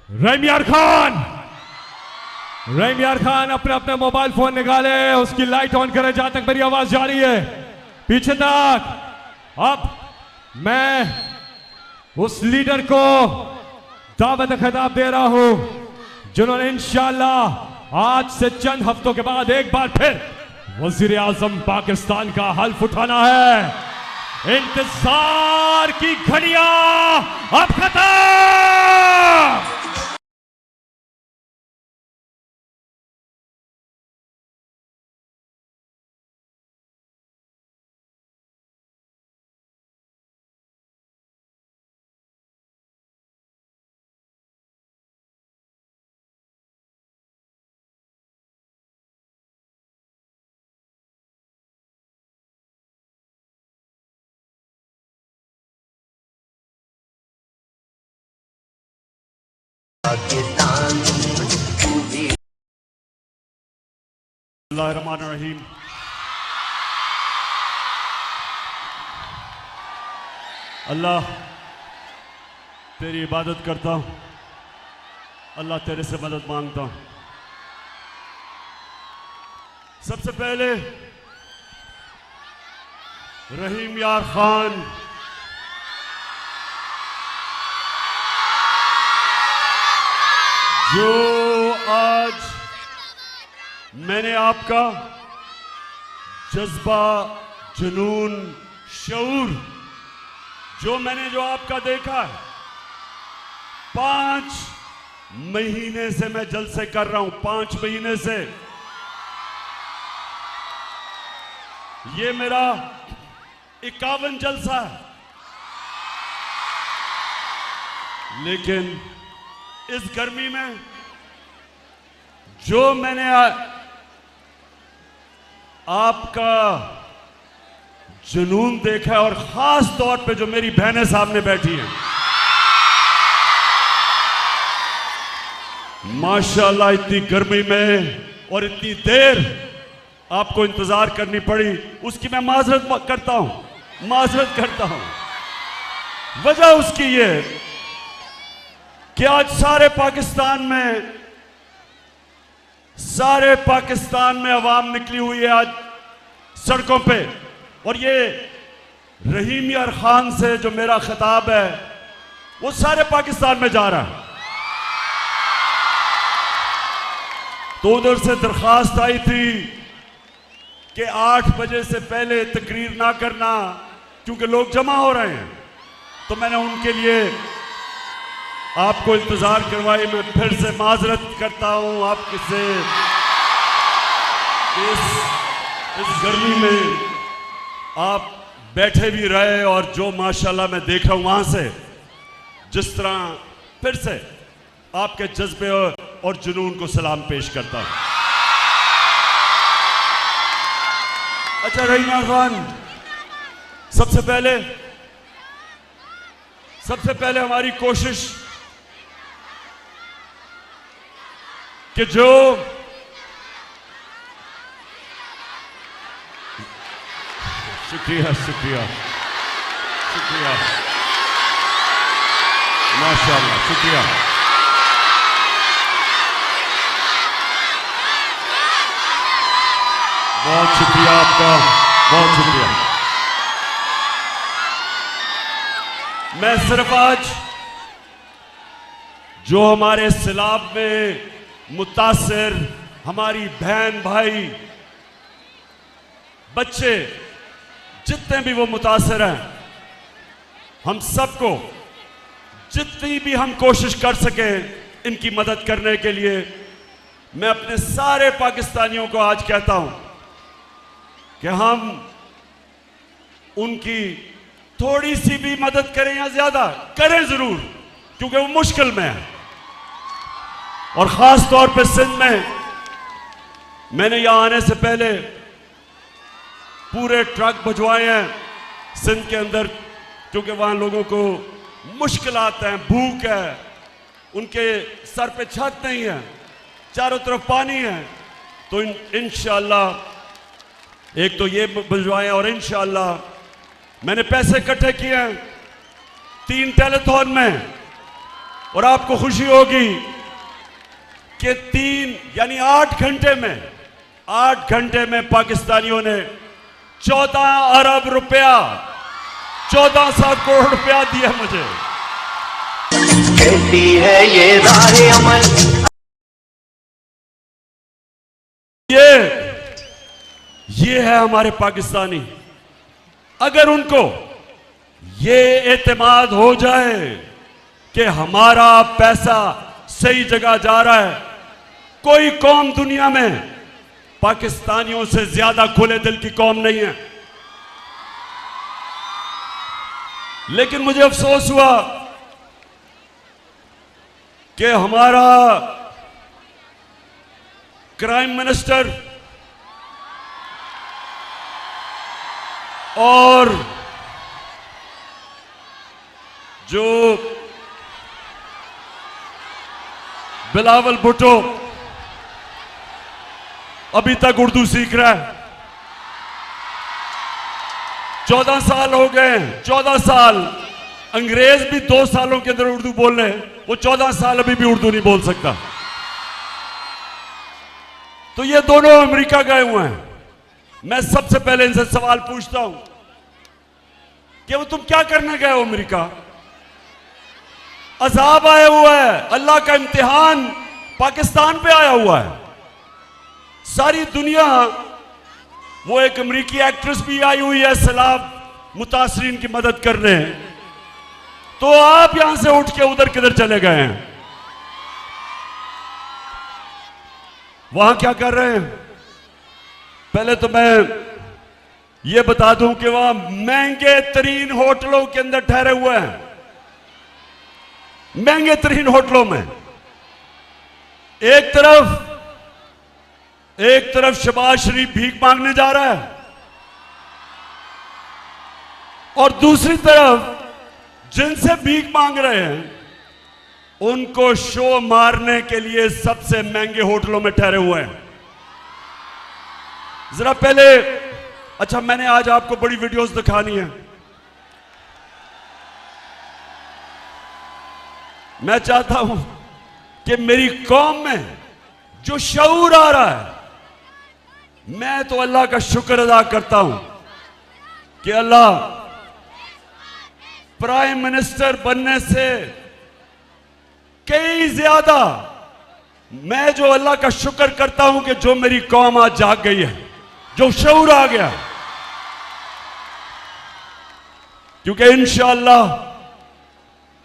रहीम यार खान अपने अपने मोबाइल फोन निकाले, उसकी लाइट ऑन करे जहां तक मेरी आवाज जा रही है पीछे तक। अब मैं उस लीडर को दावत खिताब दे रहा हूं जिन्होंने इंशाअल्लाह आज से चंद हफ्तों के बाद एक बार फिर वजीर आजम पाकिस्तान का हल्फ उठाना है। इंतजार की घड़ियां अब खत्म। बिस्मिल्लाहिर्रहमानिर्रहीम। अल्लाह तेरी इबादत करता हूँ, अल्लाह तेरे से मदद मांगता हूँ। सबसे पहले रहीम यार खान जो आज मैंने आपका जज्बा, जुनून, शऊर जो आपका देखा है, 5 महीने से मैं जलसे कर रहा हूं। 5 महीने से ये मेरा 51 जलसा है, लेकिन इस गर्मी में जो मैंने आपका जुनून देखा है, और खास तौर पे जो मेरी बहनें सामने बैठी हैं, माशाल्लाह इतनी गर्मी में और इतनी देर आपको इंतजार करनी पड़ी, उसकी मैं माजरत करता हूं। वजह उसकी ये कि आज सारे पाकिस्तान में अवाम निकली हुई है आज सड़कों पे, और ये रहीम यार खान से जो मेरा खिताब है वो सारे पाकिस्तान में जा रहा है। तो उधर से दरखास्त आई थी कि 8 बजे से पहले तकरीर ना करना क्योंकि लोग जमा हो रहे हैं, तो मैंने उनके लिए आपको इंतजार करवाई। मैं फिर से माजरत करता हूं आपके से, इस गर्मी में आप बैठे भी रहे, और जो माशाल्लाह मैं देख रहा हूं वहां से जिस तरह फिर से आपके जज्बे और जुनून को सलाम पेश करता हूं। अच्छा रहीम यार खान, सबसे पहले हमारी कोशिश कि जो शुक्रिया माशाअल्लाह, शुक्रिया। बहुत शुक्रिया आपका, बहुत शुक्रिया। मैं सिर्फ आज जो हमारे सैलाब में मुतासिर हमारी बहन भाई बच्चे जितने भी वो मुतासिर हैं, हम सबको जितनी भी हम कोशिश कर सके इनकी मदद करने के लिए, मैं अपने सारे पाकिस्तानियों को आज कहता हूं कि हम उनकी थोड़ी सी भी मदद करें या ज्यादा करें जरूर, क्योंकि वो मुश्किल में है। और खास तौर पे सिंध में मैंने यहां आने से पहले पूरे ट्रक भिजवाए हैं सिंध के अंदर, क्योंकि वहां लोगों को मुश्किलात हैं, भूख है, उनके सर पे छत नहीं है, चारों तरफ पानी है। तो इंशाअल्लाह एक तो ये भिजवाए, और इंशाअल्लाह मैंने पैसे इकट्ठे किए हैं 3 टेलीथॉन में, और आपको खुशी होगी कि 8 घंटे में पाकिस्तानियों ने 14 अरब रुपया 1400 करोड़ रुपया दिया मुझे। कहती है ये राहे अमल। ये है हमारे पाकिस्तानी। अगर उनको ये एतमाद हो जाए कि हमारा पैसा सही जगह जा रहा है, कोई कौम दुनिया में पाकिस्तानियों से ज्यादा खुले दिल की कौम नहीं है। लेकिन मुझे अफसोस हुआ कि हमारा क्राइम मिनिस्टर और जो बिलावल भुट्टो अभी तक उर्दू सीख रहा है। 14 साल हो गए, 14 साल। अंग्रेज भी 2 सालों के अंदर उर्दू बोल रहे हैं, वो 14 साल अभी भी उर्दू नहीं बोल सकता। तो ये दोनों अमेरिका गए हुए हैं। मैं सबसे पहले इनसे सवाल पूछता हूं कि वो तुम क्या करने गए हो अमेरिका? अजाब आया हुआ है, अल्लाह का इम्तिहान पाकिस्तान पे आया हुआ है। सारी दुनिया, वो एक अमेरिकी एक्ट्रेस भी आई हुई है सैलाब मुतासरीन की मदद करने, तो आप यहां से उठ के उधर किधर चले गए हैं? वहां क्या कर रहे हैं? पहले तो मैं ये बता दूं कि वहां महंगे तरीन होटलों के अंदर ठहरे हुए हैं, महंगे तरीन होटलों में। एक तरफ शहबाज शरीफ भीख मांगने जा रहा है और दूसरी तरफ जिनसे भीख मांग रहे हैं उनको शो मारने के लिए सबसे महंगे होटलों में ठहरे हुए हैं। जरा पहले, अच्छा मैंने आज आपको बड़ी वीडियोस दिखानी है। मैं चाहता हूं कि मेरी कौम में जो शऊर आ रहा है, मैं तो अल्लाह का शुक्र अदा करता हूं कि अल्लाह प्राइम मिनिस्टर बनने से कई ज्यादा मैं जो अल्लाह का शुक्र करता हूं कि जो मेरी कौम आज जाग गई है, जो शऊर आ गया। क्योंकि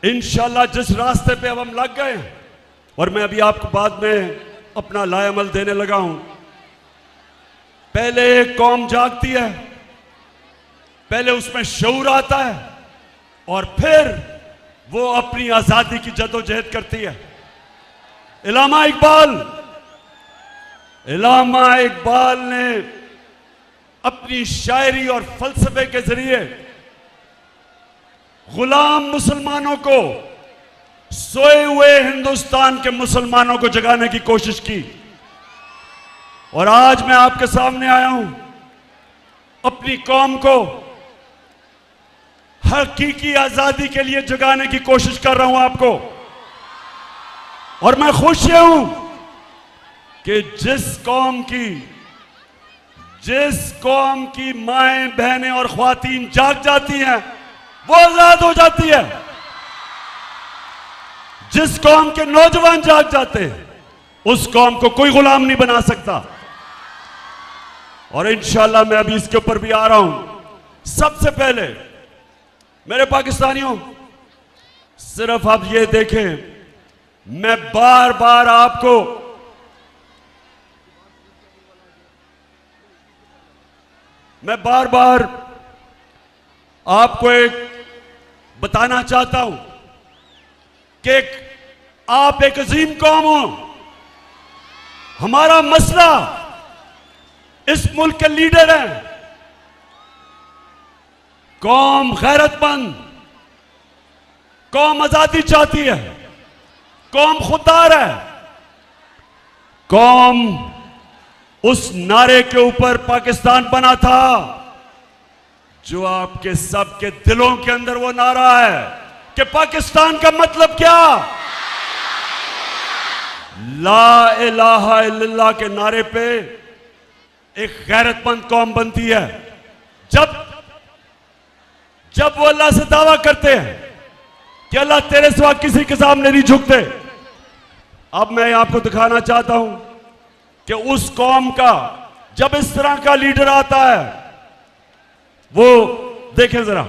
इंशाअल्लाह जिस रास्ते पे अब हम लग गए, और मैं अभी आपको बाद में अपना लाएअमल देने लगा हूं, पहले एक कौम जागती है, पहले उसमें शऊर आता है और फिर वो अपनी आजादी की जदोजहद करती है। इलामा इकबाल ने अपनी शायरी और फलसफे के जरिए गुलाम मुसलमानों को, सोए हुए हिंदुस्तान के मुसलमानों को जगाने की कोशिश की। और आज मैं आपके सामने आया हूं, अपनी कौम को हकीकी आजादी के लिए जगाने की कोशिश कर रहा हूं आपको। और मैं खुश हूं कि जिस कौम की माएं, बहनें और ख्वातीन जाग जाती हैं, वो आजाद हो जाती है। जिस कौम के नौजवान जाग जाते हैं, उस कौम को कोई गुलाम नहीं बना सकता। और इंशाअल्लाह मैं अभी इसके ऊपर भी आ रहा हूं। सबसे पहले मेरे पाकिस्तानियों, सिर्फ आप ये देखें, मैं बार बार आपको एक बताना चाहता हूं कि आप एक अजीम कौम हो। हमारा मसला इस मुल्क के लीडर हैं। कौम गैरतमंद, कौम आजादी चाहती है, कौम खुददार है। कौम उस नारे के ऊपर पाकिस्तान बना था जो आपके सबके दिलों के अंदर वो नारा है कि पाकिस्तान का मतलब क्या? ला इलाहा इल्लल्लाह के नारे पे एक गैरतमंद कौम बनती है। जब वो अल्लाह से दावा करते हैं कि अल्लाह तेरे सिवा किसी के सामने नहीं झुकते। अब मैं आपको दिखाना चाहता हूं कि उस कौम का जब इस तरह का लीडर आता है, वो देखें जरा।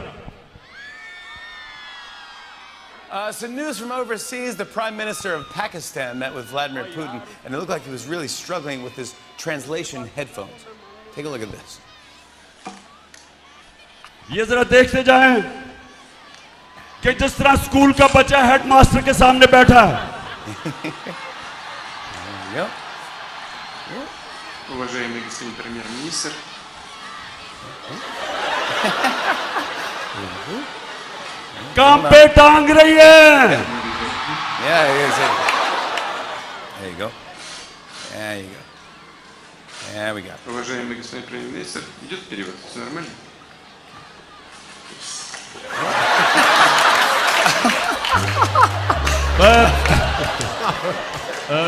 Some news from overseas. The Prime Minister of Pakistan met with Vladimir Putin, and it looked like he was really struggling with his translation headphones. Take a look at this. ये जरा देखते जाएं कि जिस तरह स्कूल का बच्चा headmaster के सामने बैठा है। There you go. Уважаемый господин премьер-министр, काम पे टांग रही है। Yeah, there you go. There you go. There we go. уважаемый господин премьер-министр, идет перевод, все нормально?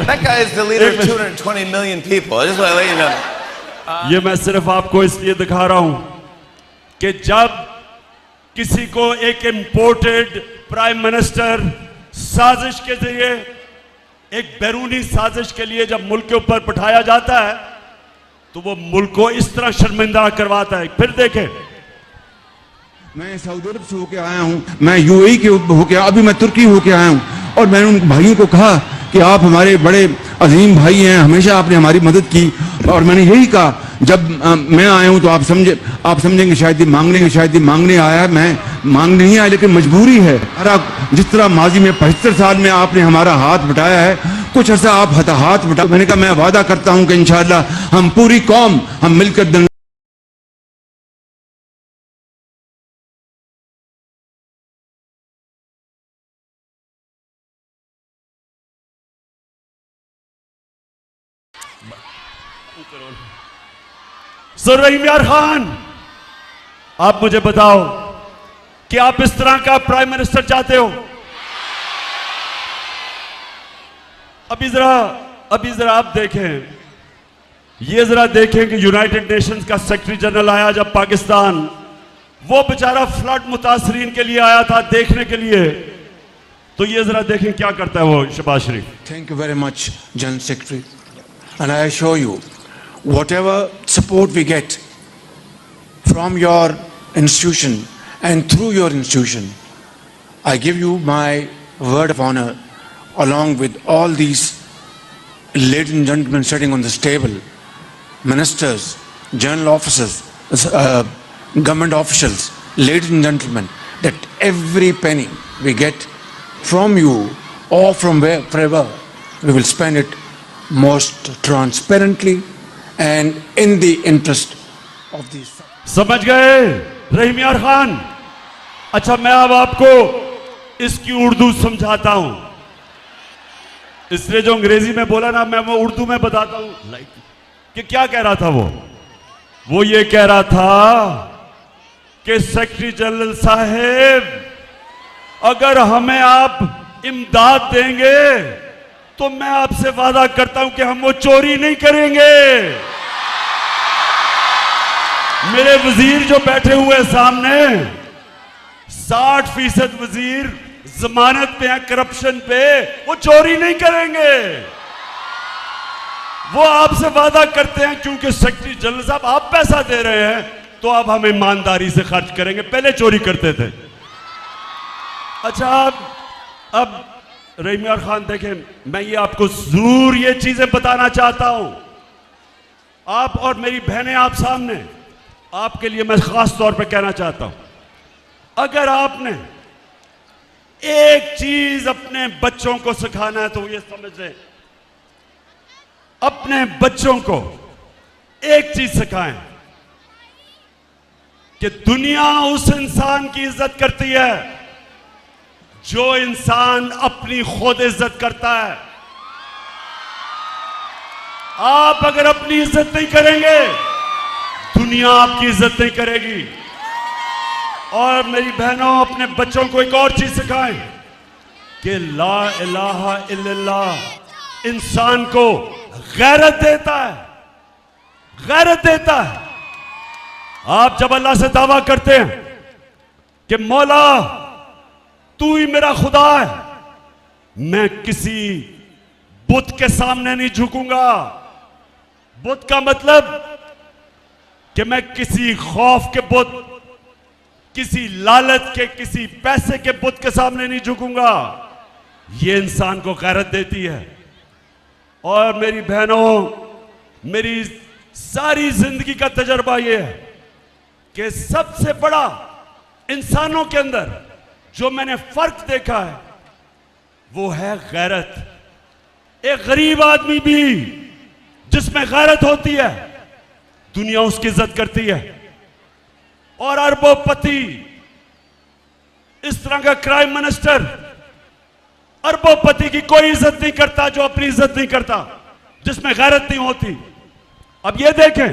That guy is the leader of 220 million people. I just want to let you know. ये मैं सिर्फ आपको इसलिए दिखा रहा हूं कि जब किसी को एक इंपोर्टेड प्राइम मिनिस्टर साजिश के जरिए, एक बैरूनी साजिश के लिए जब मुल्क के ऊपर बिठाया जाता है, तो वो मुल्क को इस तरह शर्मिंदा करवाता है। फिर देखें, मैं सऊदी अरब से होके आया हूँ, मैं यूएई के होके, अभी मैं तुर्की होके आया हूँ, और मैंने उन भाइयों को कहा कि आप हमारे बड़े अजीम भाई हैं, हमेशा आपने हमारी मदद की। और मैंने यही कहा, जब मैं आया हूँ तो आप समझेंगे शायद ये मांगने आया है। मैं मांगने नहीं आया, लेकिन मजबूरी है। जिस तरह माजी में 75 साल में आपने हमारा हाथ बटाया है, कुछ अर्सा आप हाथ बटा। मैंने कहा मैं वादा करता हूँ कि इंशाअल्लाह हम पूरी कौम हम मिलकर सर रहीम यार खान, आप मुझे बताओ कि आप इस तरह का प्राइम मिनिस्टर चाहते हो? अभी जरा आप देखें, ये जरा देखें कि यूनाइटेड नेशंस का सेक्रेटरी जनरल आया जब पाकिस्तान, वो बेचारा फ्लड मुतासरीन के लिए आया था देखने के लिए, तो ये जरा देखें क्या करता है वो शहबाज शरीफ। Thank you very much, General Secretary, and I assure you, whatever support we get from your institution and through your institution, I give you my word of honor, along with all these ladies and gentlemen sitting on this table, ministers, general officers, government officials, ladies and gentlemen, that every penny we get from you or from wherever, we will spend it most transparently and in the interest of these. समझ गए रहीम यार खान? अच्छा, मैं अब आपको इसकी उर्दू समझाता हूं, इसलिए जो अंग्रेजी में बोला ना, मैं वो उर्दू में बताता हूं कि क्या कह रहा था वो ये कह रहा था कि सेक्रेटरी जनरल साहब, अगर हमें आप इमदाद देंगे तो मैं आपसे वादा करता हूं कि हम वो चोरी नहीं करेंगे। मेरे वजीर जो बैठे हुए सामने, 60% वजीर जमानत पे हैं करप्शन पे, वो चोरी नहीं करेंगे। वो आपसे वादा करते हैं क्योंकि सेक्रेटरी जनरल साहब आप पैसा दे रहे हैं तो अब हम ईमानदारी से खर्च करेंगे, पहले चोरी करते थे। अच्छा, अब रहीम यार खान देखें, मैं ये आपको जरूर ये चीजें बताना चाहता हूं, आप और मेरी बहनें आप सामने, आपके लिए मैं खास तौर पे कहना चाहता हूं, अगर आपने एक चीज अपने बच्चों को सिखाना है तो ये समझ लें, अपने बच्चों को एक चीज सिखाएं कि दुनिया उस इंसान की इज्जत करती है जो इंसान अपनी खुद इज्जत करता है। आप अगर अपनी इज्जत नहीं करेंगे, दुनिया आपकी इज्जत नहीं करेगी। और मेरी बहनों, अपने बच्चों को एक और चीज सिखाएं कि ला इलाहा इल्लल्लाह इंसान को गैरत देता है, गैरत देता है। आप जब अल्लाह से दावा करते हैं कि मौला तू ही मेरा खुदा है, मैं किसी बुत के सामने नहीं झुकूंगा। बुत का मतलब कि मैं किसी खौफ के बुत, किसी लालच के, किसी पैसे के बुत के सामने नहीं झुकूंगा। ये इंसान को गैरत देती है। और मेरी बहनों, मेरी सारी जिंदगी का तजर्बा यह है कि सबसे बड़ा इंसानों के अंदर जो मैंने फर्क देखा है वो है गैरत। एक गरीब आदमी भी जिसमें गैरत होती है, दुनिया उसकी इज्जत करती है। और अरबोपति, इस तरह का क्राइम मिनिस्टर अरबोपति की कोई इज्जत नहीं करता जो अपनी इज्जत नहीं करता, जिसमें गैरत नहीं होती। अब ये देखें,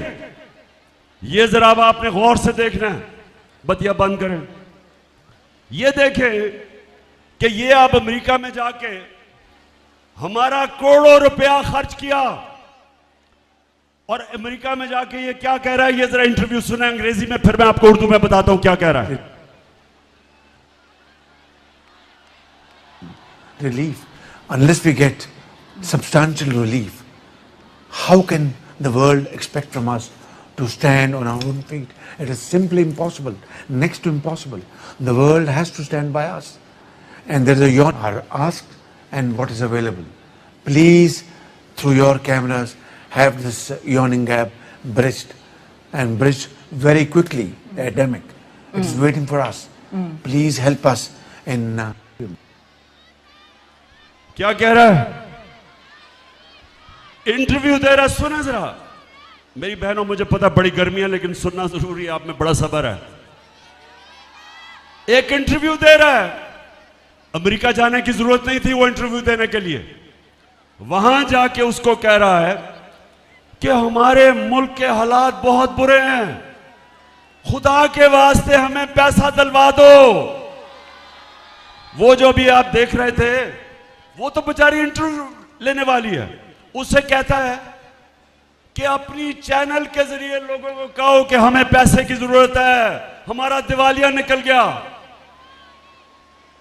ये जरा अब आपने गौर से देखना है, बतिया बंद करें। ये देखें कि ये अब अमेरिका में जाके हमारा करोड़ों रुपया खर्च किया और अमेरिका में जाके ये क्या कह रहा है, ये जरा इंटरव्यू सुना अंग्रेजी में, फिर मैं आपको उर्दू में बताता हूं क्या कह रहा है। Relief. Unless we get substantial relief, how can the world expect from us to stand on our own feet? It is simply impossible, next to impossible. The world has to stand by us. And there is a yawn are asked and what is available. Please, through your cameras, have this yawning gap bridged and bridged very quickly. The epidemic. It is waiting for us. Please help us in क्या कह रहा है, interview दे रहा है, सुना जरा। मेरी बहनों, मुझे पता बड़ी गर्मी है लेकिन सुनना जरूरी है, आप में बड़ा सब्र है। एक इंटरव्यू दे रहा है, अमेरिका जाने की जरूरत नहीं थी वो इंटरव्यू देने के लिए। वहां जाके उसको कह रहा है कि हमारे मुल्क के हालात बहुत बुरे हैं, खुदा के वास्ते हमें पैसा दिलवा दो। वो जो भी आप देख रहे थे वो तो बेचारी इंटरव्यू लेने वाली है, उससे कहता है कि अपनी चैनल के जरिए लोगों को कहो कि हमें पैसे की जरूरत है, हमारा दिवालिया निकल गया।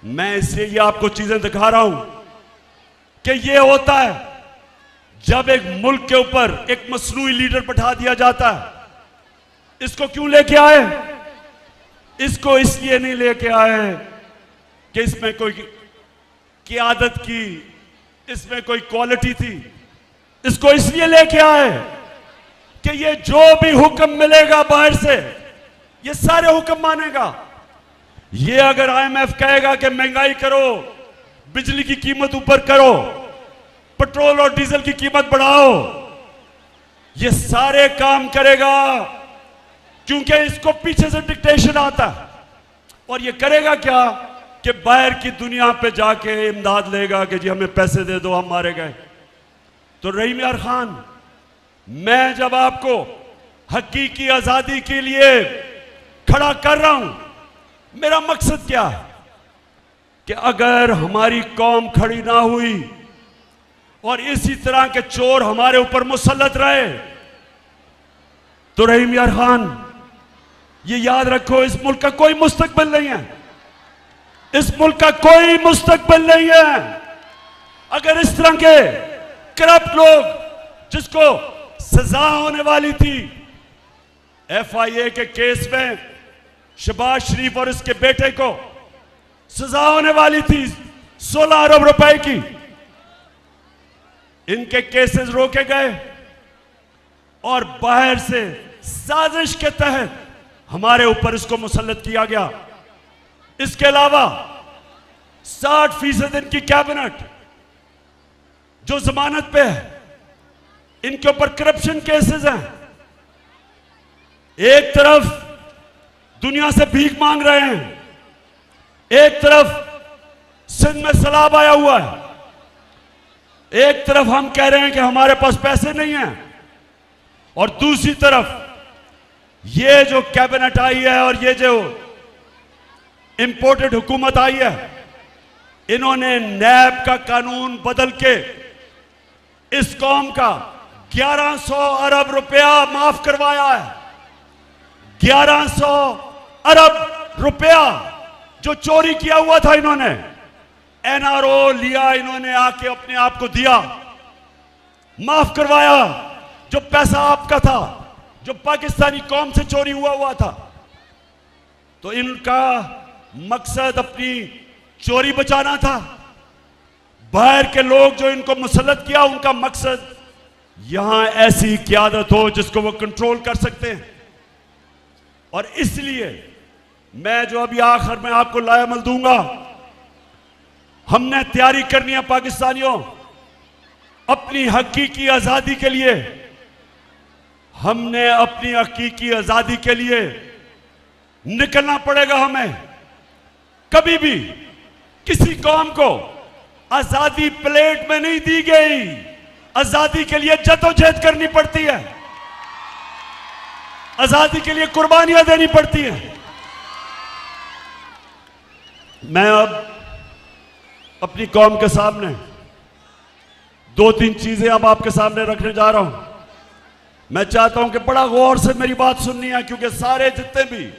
मैं इसलिए ये आपको चीजें दिखा रहा हूं कि ये होता है जब एक मुल्क के ऊपर एक मसनूई लीडर बैठा दिया जाता है। इसको क्यों लेके आए? इसको इसलिए नहीं लेके आए कि इसमें कोई क़ियादत की, इसमें कोई क्वालिटी थी। इसको इसलिए लेके आए कि ये जो भी हुक्म मिलेगा बाहर से, ये सारे हुक्म मानेगा। ये अगर IMF कहेगा कि महंगाई करो, बिजली की कीमत ऊपर करो, पेट्रोल और डीजल की कीमत बढ़ाओ, ये सारे काम करेगा, क्योंकि इसको पीछे से डिक्टेशन आता है। और ये करेगा क्या कि बाहर की दुनिया पे जाके इमदाद लेगा कि जी हमें पैसे दे दो, हम मारे गए। तो रहीम यार खान, मैं जब आपको हकीकी आजादी के लिए खड़ा कर रहा हूं, मेरा मकसद क्या है कि अगर हमारी कौम खड़ी ना हुई और इसी तरह के चोर हमारे ऊपर मुसल्लत रहे, तो रहीम यार खान ये याद रखो, इस मुल्क का कोई मुस्तकबिल नहीं है, इस मुल्क का कोई मुस्तकबिल नहीं है। अगर इस तरह के करप्ट लोग, जिसको सजा होने वाली थी FIA के केस में, शहबाज शरीफ और उसके बेटे को सजा होने वाली थी 16 अरब रुपए की, इनके केसेस रोके गए और बाहर से साजिश के तहत हमारे ऊपर इसको मुसल्लत किया गया। इसके अलावा 60% इनकी कैबिनेट जो जमानत पे है, इनके ऊपर करप्शन केसेस हैं। एक तरफ दुनिया से भीख मांग रहे हैं, एक तरफ सिंध में सैलाब आया हुआ है, एक तरफ हम कह रहे हैं कि हमारे पास पैसे नहीं हैं, और दूसरी तरफ ये जो कैबिनेट आई है और ये जो इंपोर्टेड हुकूमत आई है, इन्होंने नैब का कानून बदल के इस कौम का 1100 अरब रुपया माफ करवाया है। 1100 अरब रुपया जो चोरी किया हुआ था इन्होंने, एनआरओ लिया, इन्होंने आके अपने आप को दिया, माफ करवाया। जो पैसा आपका था, जो पाकिस्तानी कौम से चोरी हुआ था, तो इनका मकसद अपनी चोरी बचाना था। बाहर के लोग जो इनको मुसल्लत किया, उनका मकसद यहां ऐसी क़यादत हो जिसको वो कंट्रोल कर सकते हैं। और इसलिए मैं जो अभी आखिर में आपको लायामल दूंगा, हमने तैयारी करनी है पाकिस्तानियों, अपनी हकीकी आजादी के लिए। हमने अपनी हकीकी आजादी के लिए निकलना पड़ेगा। हमें कभी भी किसी कौम को आजादी प्लेट में नहीं दी गई, आजादी के लिए जद्दोजहद करनी पड़ती है, आजादी के लिए कुर्बानियां देनी पड़ती हैं। मैं अब अपनी कौम के सामने 2-3 चीजें अब आपके सामने रखने जा रहा हूं। मैं चाहता हूं कि बड़ा गौर से मेरी बात सुननी है, क्योंकि सारे जितने भी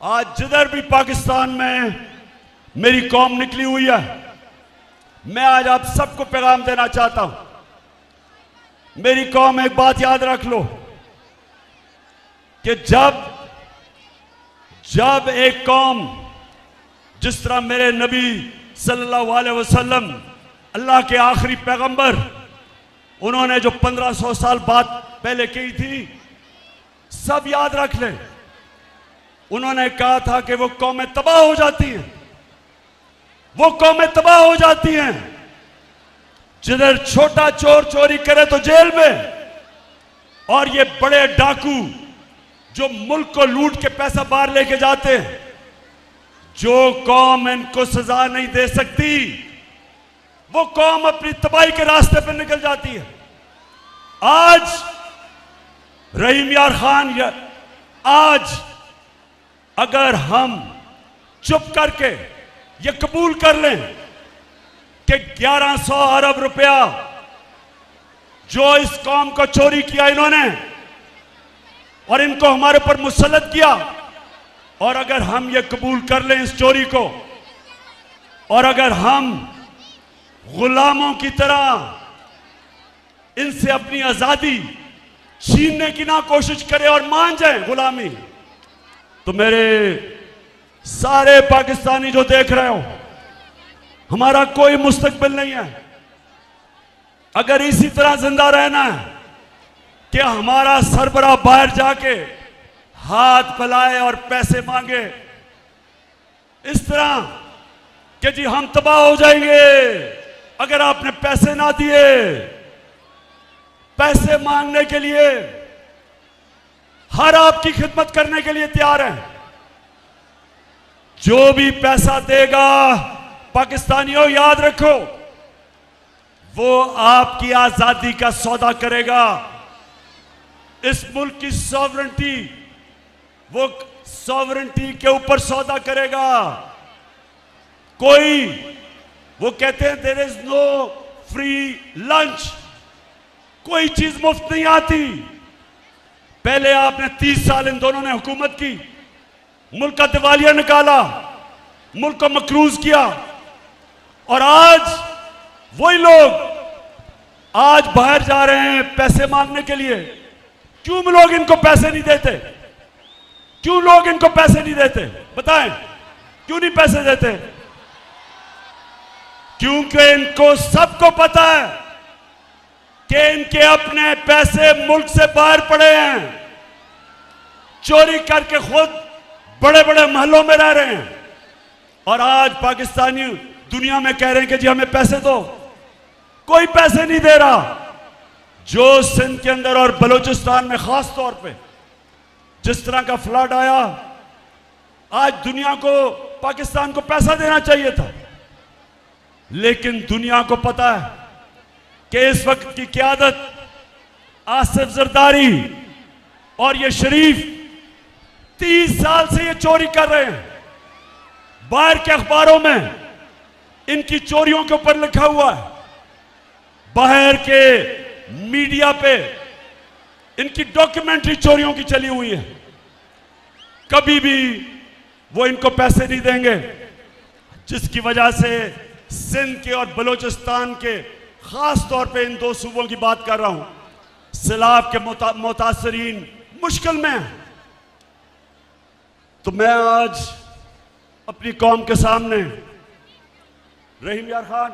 आज जिधर भी पाकिस्तान में मेरी कौम निकली हुई है, मैं आज आप सबको पैगाम देना चाहता हूं। मेरी कौम, एक बात याद रख लो कि जब एक कौम, जिस तरह मेरे नबी सल्लल्लाहु अलैहि वसल्लम, अल्लाह के आखिरी पैगंबर, उन्होंने जो 1500 साल बाद पहले की थी, सब याद रख लें। उन्होंने कहा था कि वो कौमें तबाह हो जाती हैं, वो कौमें तबाह हो जाती हैं जिधर छोटा चोर चोरी करे तो जेल में, और ये बड़े डाकू जो मुल्क को लूट के पैसा बाहर लेके जाते हैं, जो कौम इनको सजा नहीं दे सकती, वो कौम अपनी तबाही के रास्ते पर निकल जाती है। आज रहीम यार खान, आज अगर हम चुप करके ये कबूल कर लें कि 1100 अरब रुपया जो इस कौम को चोरी किया इन्होंने, और इनको हमारे ऊपर मुसल्लत किया, और अगर हम ये कबूल कर लें इस चोरी को, और अगर हम गुलामों की तरह इनसे अपनी आजादी छीनने की ना कोशिश करें और मान जाएं गुलामी, तो मेरे सारे पाकिस्तानी जो देख रहे हो, हमारा कोई मुस्तकबिल नहीं है। अगर इसी तरह जिंदा रहना है कि हमारा सरबराह बाहर जाके हाथ फैलाए और पैसे मांगे, इस तरह कि जी हम तबाह हो जाएंगे अगर आपने पैसे ना दिए, पैसे मांगने के लिए हर आपकी खिदमत करने के लिए तैयार है। जो भी पैसा देगा, पाकिस्तानियों याद रखो, वो आपकी आजादी का सौदा करेगा। इस मुल्क की सॉवरेंटी, वो सॉवरेंटी के ऊपर सौदा करेगा। कोई, वो कहते हैं there is no free lunch, कोई चीज मुफ्त नहीं आती। पहले आपने 30 साल इन दोनों ने हुकूमत की, मुल्क का दिवालिया निकाला, मुल्क को मकरूज किया, और आज वही लोग आज बाहर जा रहे हैं पैसे मांगने के लिए। क्यों लोग इनको पैसे नहीं देते? क्यों लोग इनको पैसे नहीं देते? बताएं, क्यों नहीं पैसे देते? क्योंकि इनको सबको पता है कि इनके अपने पैसे मुल्क से बाहर पड़े हैं, चोरी करके खुद बड़े बड़े महलों में रह रहे हैं, और आज पाकिस्तानी दुनिया में कह रहे हैं कि जी हमें पैसे दो। कोई पैसे नहीं दे रहा। जो सिंध के अंदर और बलूचिस्तान में खास तौर पे जिस तरह का फ्लड आया, आज दुनिया को, पाकिस्तान को पैसा देना चाहिए था, लेकिन दुनिया को पता है कि इस वक्त की क़यादत आसिफ जरदारी और ये शरीफ 30 साल से ये चोरी कर रहे हैं। बाहर के अखबारों में इनकी चोरियों के ऊपर लिखा हुआ है, बाहर के मीडिया पे इनकी डॉक्यूमेंट्री चोरियों की चली हुई है। कभी भी वो इनको पैसे नहीं देंगे, जिसकी वजह से सिंध के और बलूचिस्तान के, खास तौर पे इन दो सूबों की बात कर रहा हूं, सैलाब के मुतासरीन मुश्किल में हैं। तो मैं आज अपनी कौम के सामने, रहीम यार खान,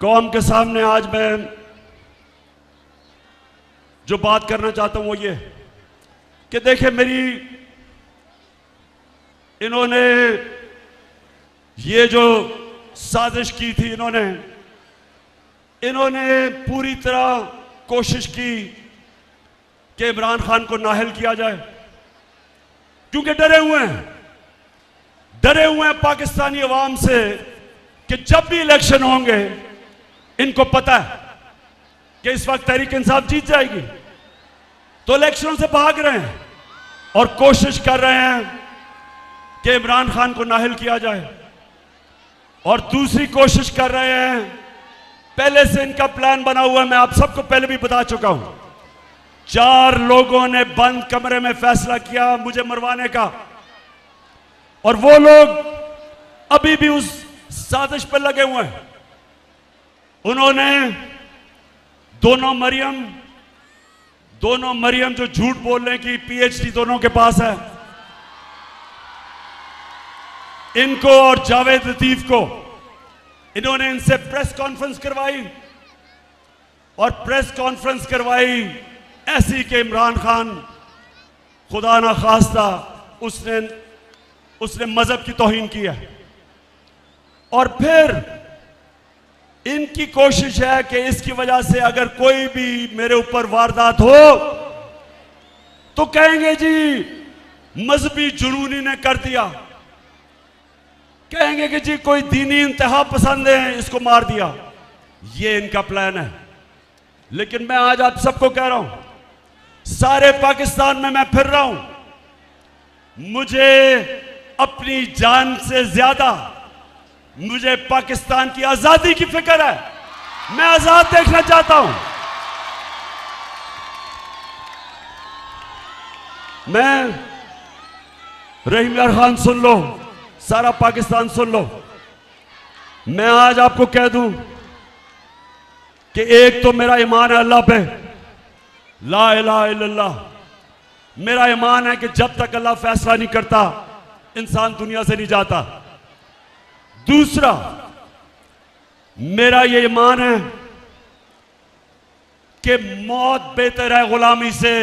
कौम के सामने आज मैं जो बात करना चाहता हूं वो ये कि देखें, इन्होंने ये जो साजिश की थी, इन्होंने पूरी तरह कोशिश की कि इमरान खान को नाअहल किया जाए, क्योंकि डरे हुए हैं पाकिस्तानी अवाम से कि जब भी इलेक्शन होंगे, इनको पता है कि इस वक्त तहरीक इंसाफ जीत जाएगी, तो इलेक्शनों से भाग रहे हैं और कोशिश कर रहे हैं कि इमरान खान को नाअहल किया जाए। और दूसरी कोशिश कर रहे हैं, पहले से इनका प्लान बना हुआ है, मैं आप सबको पहले भी बता चुका हूं। 4 लोगों ने बंद कमरे में फैसला किया मुझे मरवाने का, और वो लोग अभी भी उस साजिश पर लगे हुए हैं। उन्होंने दोनों मरियम जो झूठ बोलने की पीएचडी दोनों के पास है, इनको और जावेद लतीफ को, इन्होंने इनसे प्रेस कॉन्फ्रेंस करवाई, और प्रेस कॉन्फ्रेंस करवाई ऐसी कि इमरान खान खुदा ना खास्ता उसने मजहब की तौहीन की है। और फिर इनकी कोशिश है कि इसकी वजह से अगर कोई भी मेरे ऊपर वारदात हो तो कहेंगे जी मजहबी जुनूनी ने कर दिया, कहेंगे कि जी कोई दीनी इंतहा पसंद है, इसको मार दिया। ये इनका प्लान है। लेकिन मैं आज आप सबको कह रहा हूं, सारे पाकिस्तान में मैं फिर रहा हूं, मुझे अपनी जान से ज्यादा मुझे पाकिस्तान की आजादी की फिक्र है। मैं आजाद देखना चाहता हूं। मैं, रहीम यार खान सुन लो, सारा पाकिस्तान सुन लो, मैं आज आपको कह दूं कि एक तो मेरा ईमान है अल्लाह पे, ला इलाहा इल्लल्लाह। मेरा ईमान है कि जब तक अल्लाह फैसला नहीं करता इंसान दुनिया से नहीं जाता। दूसरा, मेरा ये ईमान है कि मौत बेहतर है गुलामी से।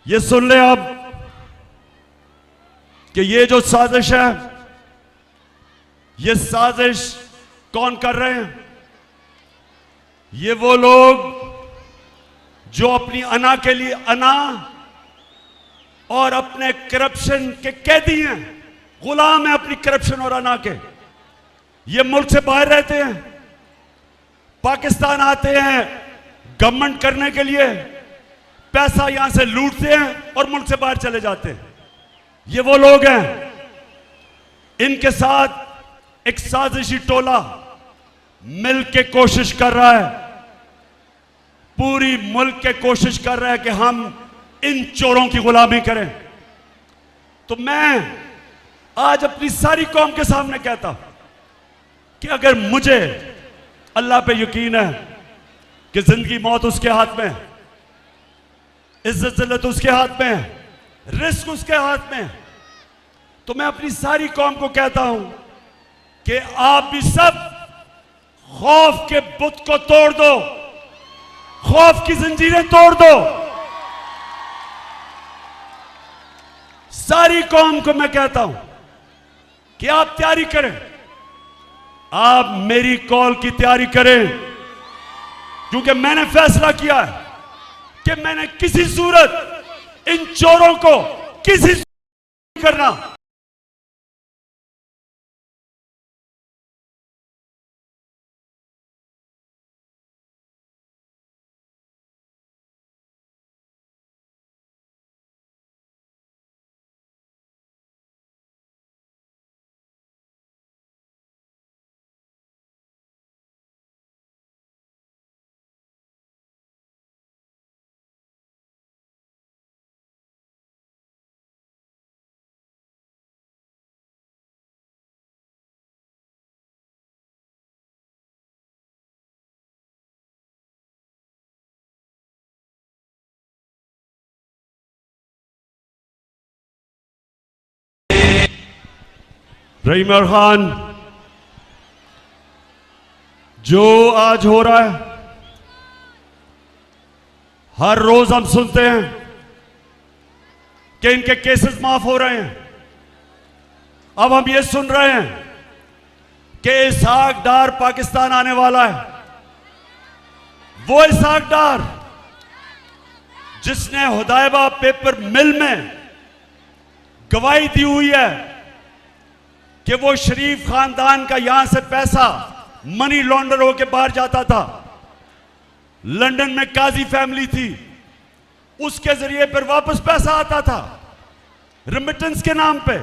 ये सुन ले आप कि ये जो साजिश है, ये साजिश कौन कर रहे हैं? ये वो लोग जो अपनी अना के लिए, अना और अपने करप्शन के कैदी हैं, गुलाम हैं अपनी करप्शन और अना के। ये मुल्क से बाहर रहते हैं, पाकिस्तान आते हैं गवर्नमेंट करने के लिए, पैसा यहां से लूटते हैं और मुल्क से बाहर चले जाते हैं। ये वो लोग हैं। इनके साथ एक साजिशी टोला मिल के कोशिश कर रहा है, पूरी मुल्क के कोशिश कर रहा है कि हम इन चोरों की गुलामी करें। तो मैं आज अपनी सारी कौम के सामने कहता हूं कि अगर मुझे अल्लाह पे यकीन है कि जिंदगी मौत उसके हाथ में है, इज्जत जिल्लत उसके हाथ में है, रिस्क उसके हाथ में है, तो मैं अपनी सारी कौम को कहता हूं कि आप भी सब खौफ के बुत को तोड़ दो, खौफ की जंजीरें तोड़ दो। सारी कौम को मैं कहता हूं कि आप तैयारी करें, आप मेरी कॉल की तैयारी करें, क्योंकि मैंने फैसला किया है कि मैंने किसी सूरत इन चोरों को किसी सूरत नहीं करना। रहीम खान, जो आज हो रहा है, हर रोज हम सुनते हैं कि इनके केसेस माफ हो रहे हैं। अब हम ये सुन रहे हैं कि इसहाक डार पाकिस्तान आने वाला है। वो इसहाक डार जिसने हुदैबा पेपर मिल में गवाही दी हुई है कि वो शरीफ खानदान का यहां से पैसा मनी लॉन्डर होके बाहर जाता था। लंदन में काजी फैमिली थी, उसके जरिए फिर वापस पैसा आता था रेमिटेंस के नाम पे।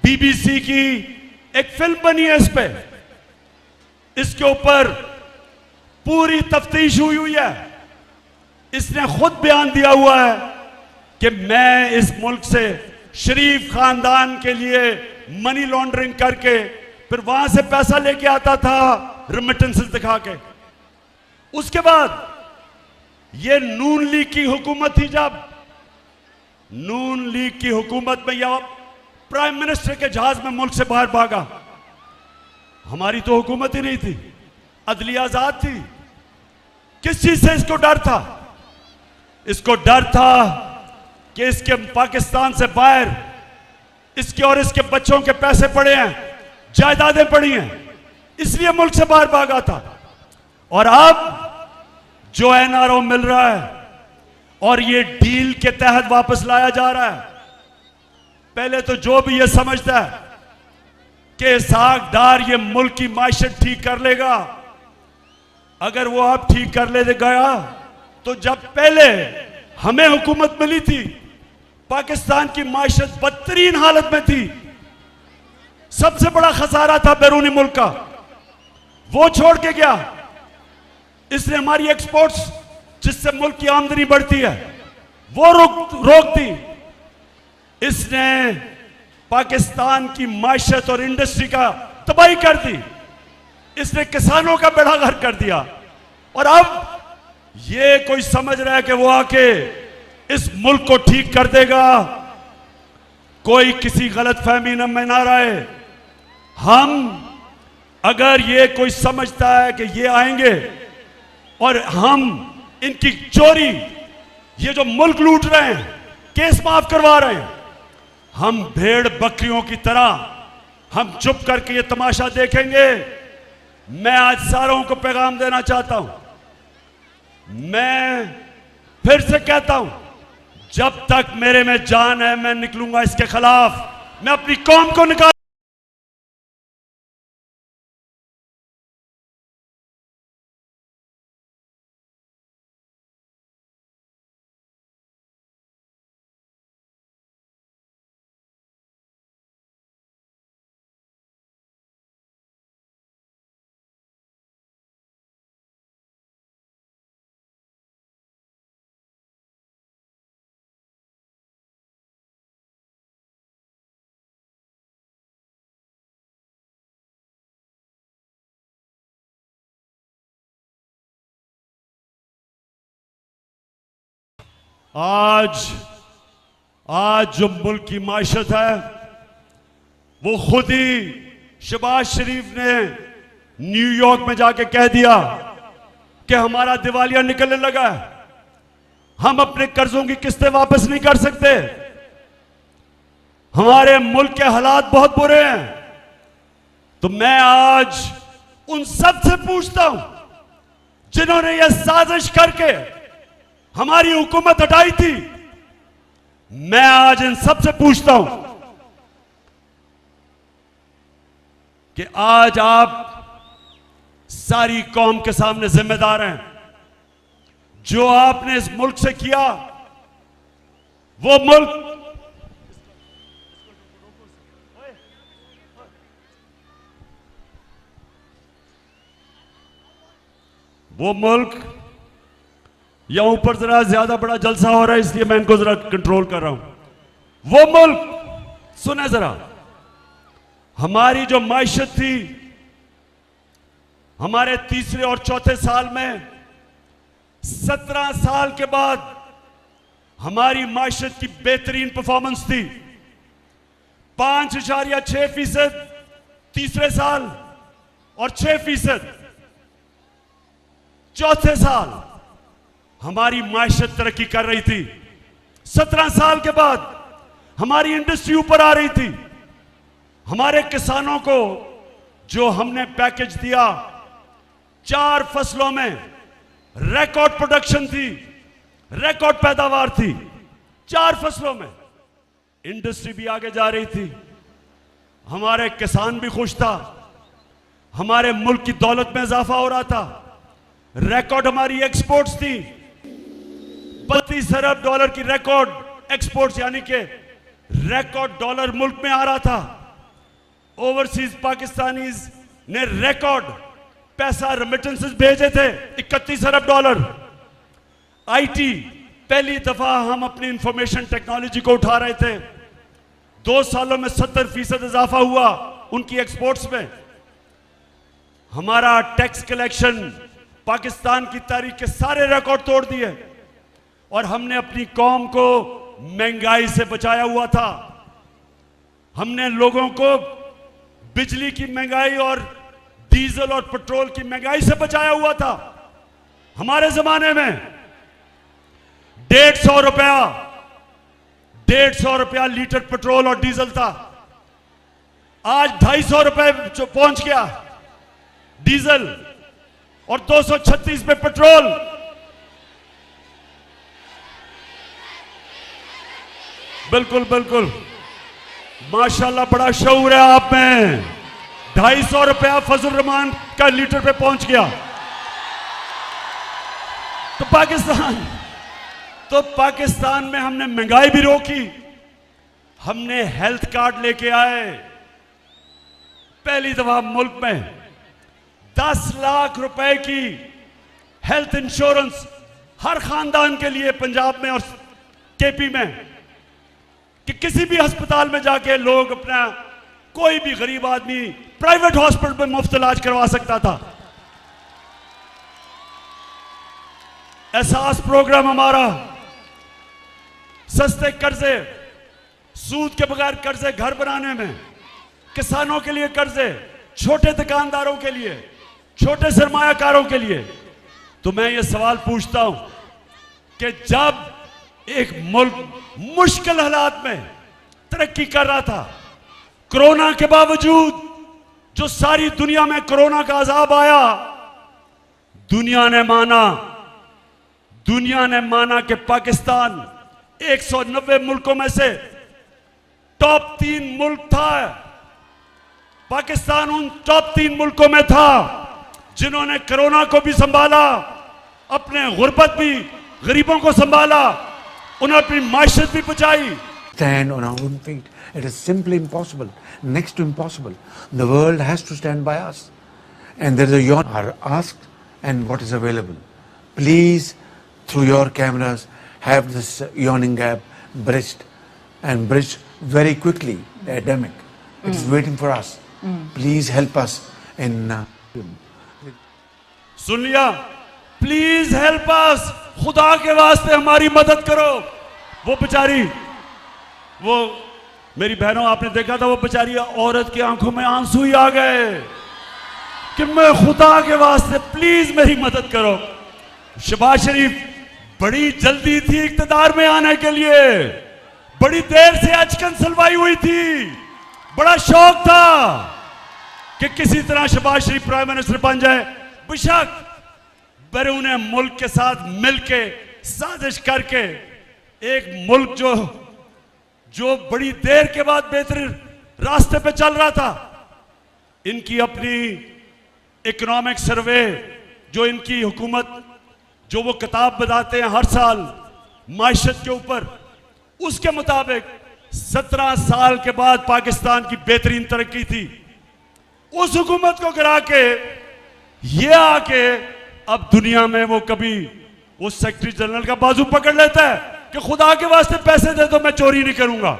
बीबीसी की एक फिल्म बनी है इस पे, इसके ऊपर पूरी तफ्तीश हुई है। इसने खुद बयान दिया हुआ है कि मैं इस मुल्क से शरीफ खानदान के लिए मनी लॉन्ड्रिंग करके फिर वहां से पैसा लेके आता था रेमिटेंसेस दिखा के। उसके बाद ये नून लीग की हुकूमत थी, जब नून लीग की हुकूमत में या प्राइम मिनिस्टर के जहाज में मुल्क से बाहर भागा। हमारी तो हुकूमत ही नहीं थी, अदलिया आजाद थी। किस चीज से इसको डर था? इसको डर था कि इसके पाकिस्तान से बाहर इसके और इसके बच्चों के पैसे पड़े हैं, जायदादें पड़ी हैं, इसलिए मुल्क से बाहर भागा था। और अब जो एनआरओ मिल रहा है और ये डील के तहत वापस लाया जा रहा है, पहले तो जो भी ये समझता है कि इसहाक डार ये मुल्क की माइशत ठीक कर लेगा, अगर वो अब ठीक कर ले गया तो जब पहले हमें हुकूमत मिली थी पाकिस्तान की माइशत बदतरीन हालत में थी। सबसे बड़ा खसारा था बैरूनी मुल्क का, वो छोड़ के गया। इसने हमारी एक्सपोर्ट्स जिससे मुल्क की आमदनी बढ़ती है वो रोक दी। इसने पाकिस्तान की माइशत और इंडस्ट्री का तबाही कर दी। इसने किसानों का बेड़ा गर्क कर दिया। और अब ये कोई समझ रहा है कि वो आके इस मुल्क को ठीक कर देगा। कोई किसी गलत फहमी में ना रहे। हम अगर ये कोई समझता है कि ये आएंगे और हम इनकी चोरी, ये जो मुल्क लूट रहे हैं, केस माफ करवा रहे हैं, हम भेड़ बकरियों की तरह हम चुप करके ये तमाशा देखेंगे? मैं आज सारों को पैगाम देना चाहता हूं। मैं फिर से कहता हूं, जब तक मेरे में जान है मैं निकलूंगा इसके खिलाफ। मैं अपनी कौम को निकाल आज जो मुल्क की माइशत है वो खुद ही शहबाज शरीफ ने न्यूयॉर्क में जाके कह दिया कि हमारा दिवालिया निकलने लगा है, हम अपने कर्जों की किस्तें वापस नहीं कर सकते, हमारे मुल्क के हालात बहुत बुरे हैं। तो मैं आज उन सब से पूछता हूं जिन्होंने यह साजिश करके हमारी हुकूमत हटाई थी। मैं आज इन सब से पूछता हूं कि आज आप सारी कौम के सामने जिम्मेदार हैं। जो आपने इस मुल्क से किया, वो मुल्क यहां ऊपर जरा ज्यादा बड़ा जलसा हो रहा है, इसलिए मैं इनको जरा कंट्रोल कर रहा हूं। वो मुल्क, सुने जरा, हमारी जो माइशत थी, हमारे तीसरे और चौथे साल में 17 साल के बाद हमारी माइशत की बेहतरीन परफॉर्मेंस थी। 5.6% तीसरे साल और 6% चौथे साल हमारी माइशत तरक्की कर रही थी। 17 साल के बाद हमारी इंडस्ट्री ऊपर आ रही थी। हमारे किसानों को जो हमने पैकेज दिया, 4 फसलों में रिकॉर्ड प्रोडक्शन थी, रिकॉर्ड पैदावार थी। 4 फसलों में इंडस्ट्री भी आगे जा रही थी, हमारे किसान भी खुश था, हमारे मुल्क की दौलत में इजाफा हो रहा था। रिकॉर्ड हमारी एक्सपोर्ट्स थी, 32 अरब डॉलर की रिकॉर्ड एक्सपोर्ट्स, यानी कि रिकॉर्ड डॉलर मुल्क में आ रहा था। ओवरसीज पाकिस्तानीज ने रिकॉर्ड पैसा रेमिटेंसेस भेजे थे, 31 अरब डॉलर। आईटी, पहली दफा हम अपनी इंफॉर्मेशन टेक्नोलॉजी को उठा रहे थे। 2 सालों में 70% इजाफा हुआ उनकी एक्सपोर्ट्स में। हमारा टैक्स कलेक्शन पाकिस्तान की तारीख के सारे रिकॉर्ड तोड़ दिए और हमने अपनी कौम को महंगाई से बचाया हुआ था। हमने लोगों को बिजली की महंगाई और डीजल और पेट्रोल की महंगाई से बचाया हुआ था। हमारे जमाने में 150 रुपया लीटर पेट्रोल और डीजल था। आज 250 रुपए पहुंच गया डीजल और 236 पे पेट्रोल। बिल्कुल बिल्कुल, माशाल्लाह, बड़ा शऊर है आप में। 250 रुपया फजल रहमान का लीटर पे पहुंच गया। तो पाकिस्तान में हमने महंगाई भी रोकी। हमने हेल्थ कार्ड लेके आए। पहली दफा मुल्क में 10 लाख रुपए की हेल्थ इंश्योरेंस हर खानदान के लिए, पंजाब में और केपी में, कि किसी भी अस्पताल में जाके लोग अपना, कोई भी गरीब आदमी प्राइवेट हॉस्पिटल में मुफ्त इलाज करवा सकता था। एहसास प्रोग्राम हमारा, सस्ते कर्जे, सूद के बगैर कर्जे घर बनाने में, किसानों के लिए कर्जे, छोटे दुकानदारों के लिए, छोटे सरमायाकारों के लिए। तो मैं ये सवाल पूछता हूं कि जब एक मुल्क मुश्किल हालात में तरक्की कर रहा था, कोरोना के बावजूद जो सारी दुनिया में कोरोना का अजाब आया, दुनिया ने माना कि पाकिस्तान 190 मुल्कों में से टॉप 3 मुल्क था। पाकिस्तान उन टॉप 3 मुल्कों में था जिन्होंने कोरोना को भी संभाला, अपने गुर्बत भी, गरीबों को संभाला, उन्होंने अपनी माइशत भी बचाई। Stand on our own feet. It is simply impossible, next to impossible. The world has to stand by us. And there is a yawn are asked and what is available. Please, through your cameras, have this yawning gap bridged and bridged very quickly. The epidemic. It is waiting for us. Please help us in... सुन लिया? Please help us, खुदा के वास्ते हमारी मदद करो। वो बेचारी, वो मेरी बहनों, आपने देखा था वो बेचारी औरत की आंखों में आंसू ही आ गए कि मैं खुदा के वास्ते प्लीज मेरी मदद करो। शहबाज शरीफ बड़ी जल्दी थी इक्तदार में आने के लिए, बड़ी देर से अचकन सलवाई हुई थी, बड़ा शौक था, कि किसी तरह शहबाज शरीफ प्राइम मिनिस्टर बन जाए, बेशक बैरून मुल्क के साथ मिलके साजिश करके एक मुल्क जो बड़ी देर के बाद बेहतरीन रास्ते पे चल रहा था, इनकी अपनी इकोनॉमिक सर्वे जो इनकी हुकूमत जो वो किताब बताते हैं हर साल माइशत के ऊपर, उसके मुताबिक 17 साल के बाद पाकिस्तान की बेहतरीन तरक्की थी। उस हुकूमत को गिरा के ये आके अब दुनिया में वो कभी उस सेक्रेटरी जनरल का बाजू पकड़ लेता है कि खुदा के वास्ते पैसे दे दो मैं चोरी नहीं करूंगा।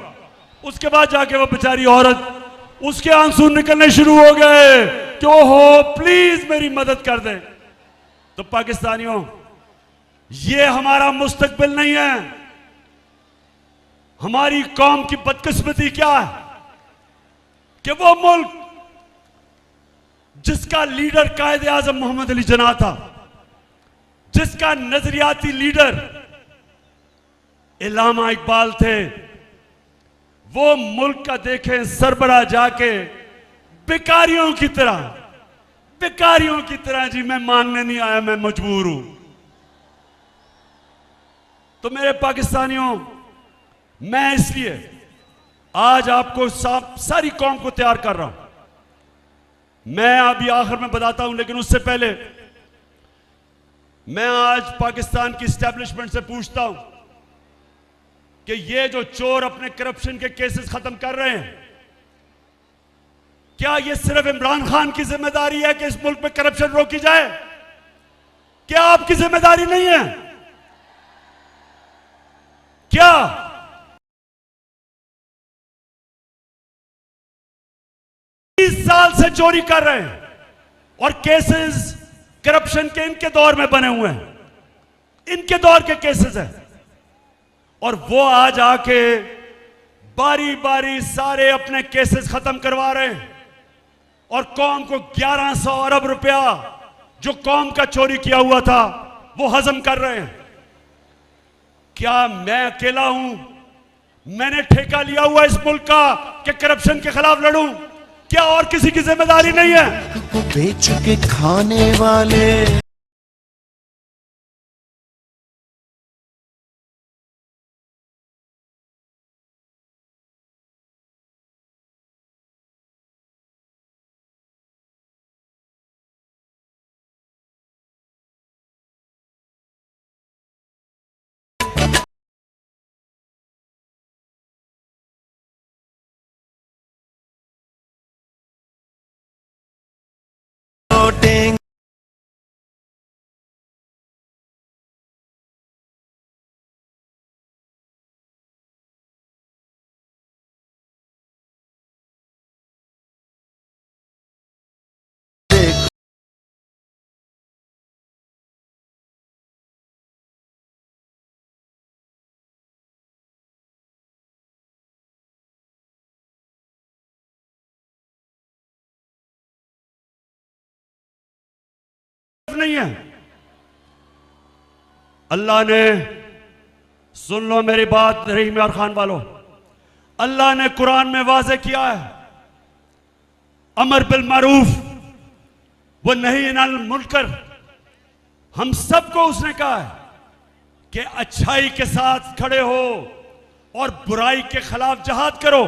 उसके बाद जाके वो बेचारी औरत, उसके आंसू निकलने शुरू हो गए कि ओहो प्लीज मेरी मदद कर दे। तो पाकिस्तानियों, ये हमारा मुस्तकबिल नहीं है। हमारी कौम की बदकिस्मती क्या है कि वो मुल्क जिसका लीडर कायदे आजम मोहम्मद अली जिन्ना था, जिसका नजरियाती लीडर इल्लामा इकबाल थे, वो मुल्क का देखें सरबराह जाके बेकारियों की तरह जी मैं मांगने नहीं आया, मैं मजबूर हूं। तो मेरे पाकिस्तानियों, मैं इसलिए आज आपको सारी कौम को तैयार कर रहा हूं। मैं अभी आखिर में बताता हूं, लेकिन उससे पहले मैं आज पाकिस्तान की एस्टेब्लिशमेंट से पूछता हूं कि ये जो चोर अपने करप्शन के केसेस खत्म कर रहे हैं, क्या ये सिर्फ इमरान खान की जिम्मेदारी है कि इस मुल्क में करप्शन रोकी जाए? क्या आपकी जिम्मेदारी नहीं है? क्या 30 साल से चोरी कर रहे हैं और केसेस करप्शन के इनके दौर में बने हुए हैं, इनके दौर के केसेस हैं, और वो आज आके बारी बारी सारे अपने केसेस खत्म करवा रहे हैं और कौम को 1100 अरब रुपया जो कौम का चोरी किया हुआ था वो हजम कर रहे हैं। क्या मैं अकेला हूं? मैंने ठेका लिया हुआ इस मुल्क का कि करप्शन के खिलाफ लड़ूं? क्या और किसी की जिम्मेदारी नहीं है? को बेच के खाने वाले वोटिंग नहीं है। अल्लाह ने, सुन लो मेरी बात रहीम यार खान वालों, अल्लाह ने कुरान में वाज़े किया है, अमर बिल मारूफ वो नहीं अनिल मुनकर। हम सबको उसने कहा है कि अच्छाई के साथ खड़े हो और बुराई के खिलाफ जहाद करो।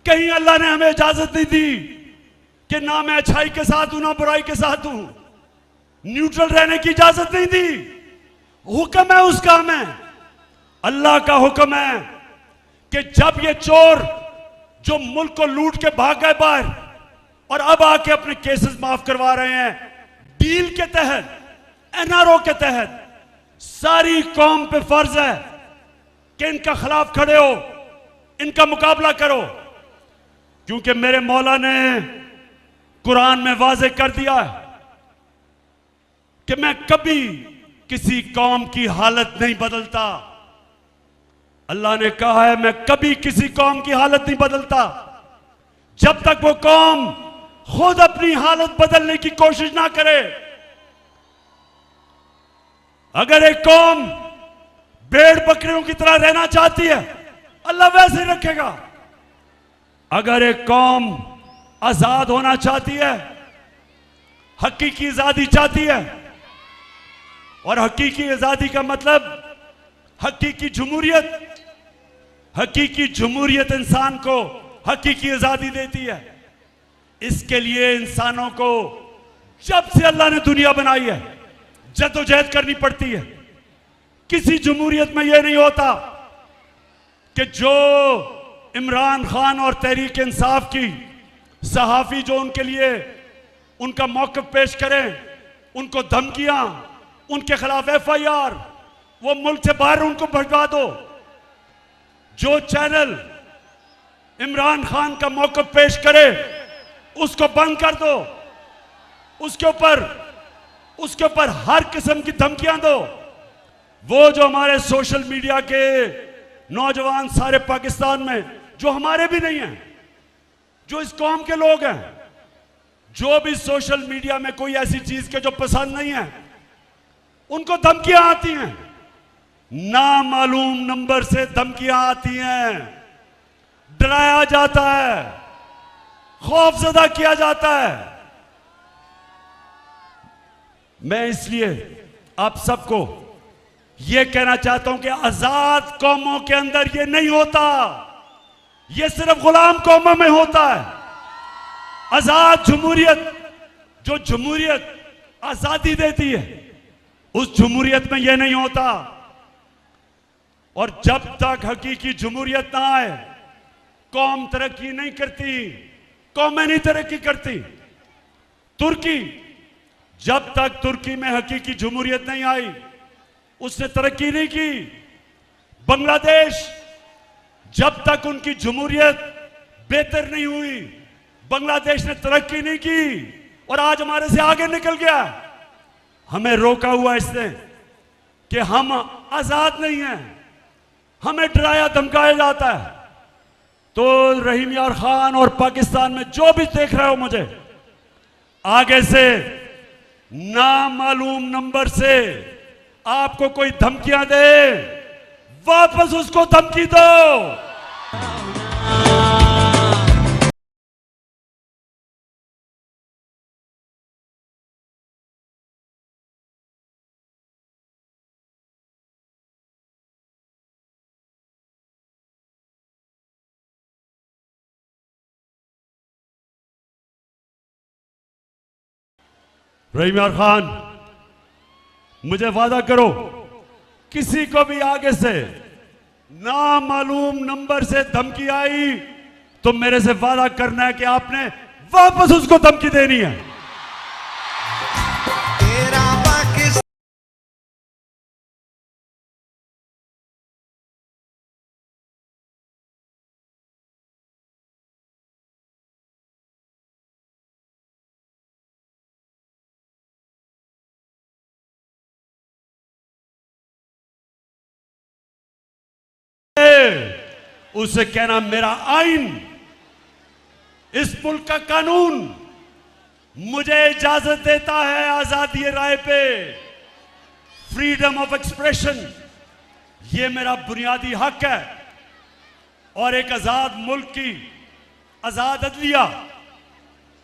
कहीं अल्लाह ने हमें इजाजत नहीं दी कि ना मैं अच्छाई के साथ हूं ना बुराई के साथ हूं, न्यूट्रल रहने की इजाजत नहीं दी। हुक्म है उसका, हमें अल्लाह का हुक्म है कि जब ये चोर जो मुल्क को लूट के भाग गए बाहर और अब आके अपने केसेस माफ करवा रहे हैं डील के तहत, एनआरओ के तहत, सारी कौम पे फर्ज है कि इनका खिलाफ खड़े हो, इनका मुकाबला करो, क्योंकि मेरे मौला ने कुरान में वाज़े कर दिया है कि मैं कभी किसी कौम की हालत नहीं बदलता। अल्लाह ने कहा है मैं कभी किसी कौम की हालत नहीं बदलता जब तक वो कौम खुद अपनी हालत बदलने की कोशिश ना करे। अगर एक कौम भेड़ बकरियों की तरह रहना चाहती है, अल्लाह वैसे ही रखेगा। अगर एक कौम आजाद होना चाहती है, हकीकी आजादी चाहती है। और हकीकी आजादी का मतलब हकीकी जमहूरियत। हकीकी जमहूरियत इंसान को हकीकी आजादी देती है। इसके लिए इंसानों को जब से अल्लाह ने दुनिया बनाई है जद्दोजहद करनी पड़ती है। किसी जमहूरियत में यह नहीं होता कि जो इमरान खान और तहरीक इंसाफ की सहाफी जो उनके लिए उनका मौक़िफ़ पेश करें, उनको धमकियां, उनके खिलाफ FIR, वो मुल्क से बाहर उनको भटका दो। जो चैनल इमरान खान का मौक़िफ़ पेश करे उसको बंद कर दो, उसके ऊपर हर किस्म की धमकियां दो। वो जो हमारे सोशल मीडिया के नौजवान सारे पाकिस्तान में जो हमारे भी नहीं हैं, जो इस कौम के लोग हैं, जो भी सोशल मीडिया में कोई ऐसी चीज के जो पसंद नहीं है, उनको धमकियां आती हैं, नामालूम नंबर से धमकियां आती हैं, डराया जाता है, खौफजदा किया जाता है। मैं इसलिए आप सबको यह कहना चाहता हूं कि आजाद कौमों के अंदर यह नहीं होता, यह सिर्फ गुलाम कौमों में होता है। आजाद जमहूरियत, जो जमहूरियत आजादी देती है, उस जमहूरियत में यह नहीं होता। और जब तक हकीकी जमहूरियत ना आए, कौम तरक्की नहीं करती, कौमें नहीं तरक्की करती। तुर्की, जब तक तुर्की में हकीकी जमहूरियत नहीं आई, उसने तरक्की नहीं की। बांग्लादेश, जब तक उनकी जमहूरियत बेहतर नहीं हुई, बांग्लादेश ने तरक्की नहीं की और आज हमारे से आगे निकल गया। हमें रोका हुआ इसने कि हम आजाद नहीं हैं, हमें डराया धमकाया जाता है। तो रहीम यार खान और पाकिस्तान में जो भी देख रहे हो मुझे, आगे से नामालूम नंबर से आपको कोई धमकियां दे, वापस उसको धमकी दो। रहीम यार खान, मुझे वादा करो, किसी को भी आगे से नामालूम नंबर से धमकी आई तो मेरे से वादा करना है कि आपने वापस उसको धमकी देनी है। उसे कहना मेरा आइन, इस मुल्क का कानून मुझे इजाजत देता है आजादी राय पे, फ्रीडम ऑफ एक्सप्रेशन, ये मेरा बुनियादी हक है। और एक आजाद मुल्क की आजाद अदलिया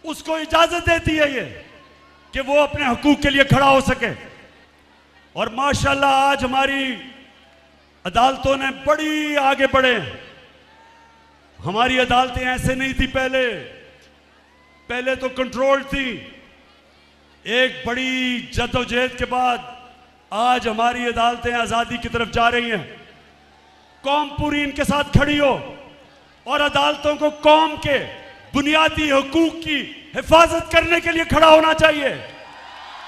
उसको इजाजत देती है ये कि वो अपने हकूक के लिए खड़ा हो सके। और माशाल्लाह आज हमारी अदालतों ने बड़ी आगे बढ़े। हमारी अदालतें ऐसे नहीं थी पहले तो कंट्रोल थी। एक बड़ी जद्दोजहद के बाद आज हमारी अदालतें आज़ादी की तरफ जा रही हैं। कौम पूरी इनके साथ खड़ी हो और अदालतों को कौम के बुनियादी हुकूक की हिफाजत करने के लिए खड़ा होना चाहिए।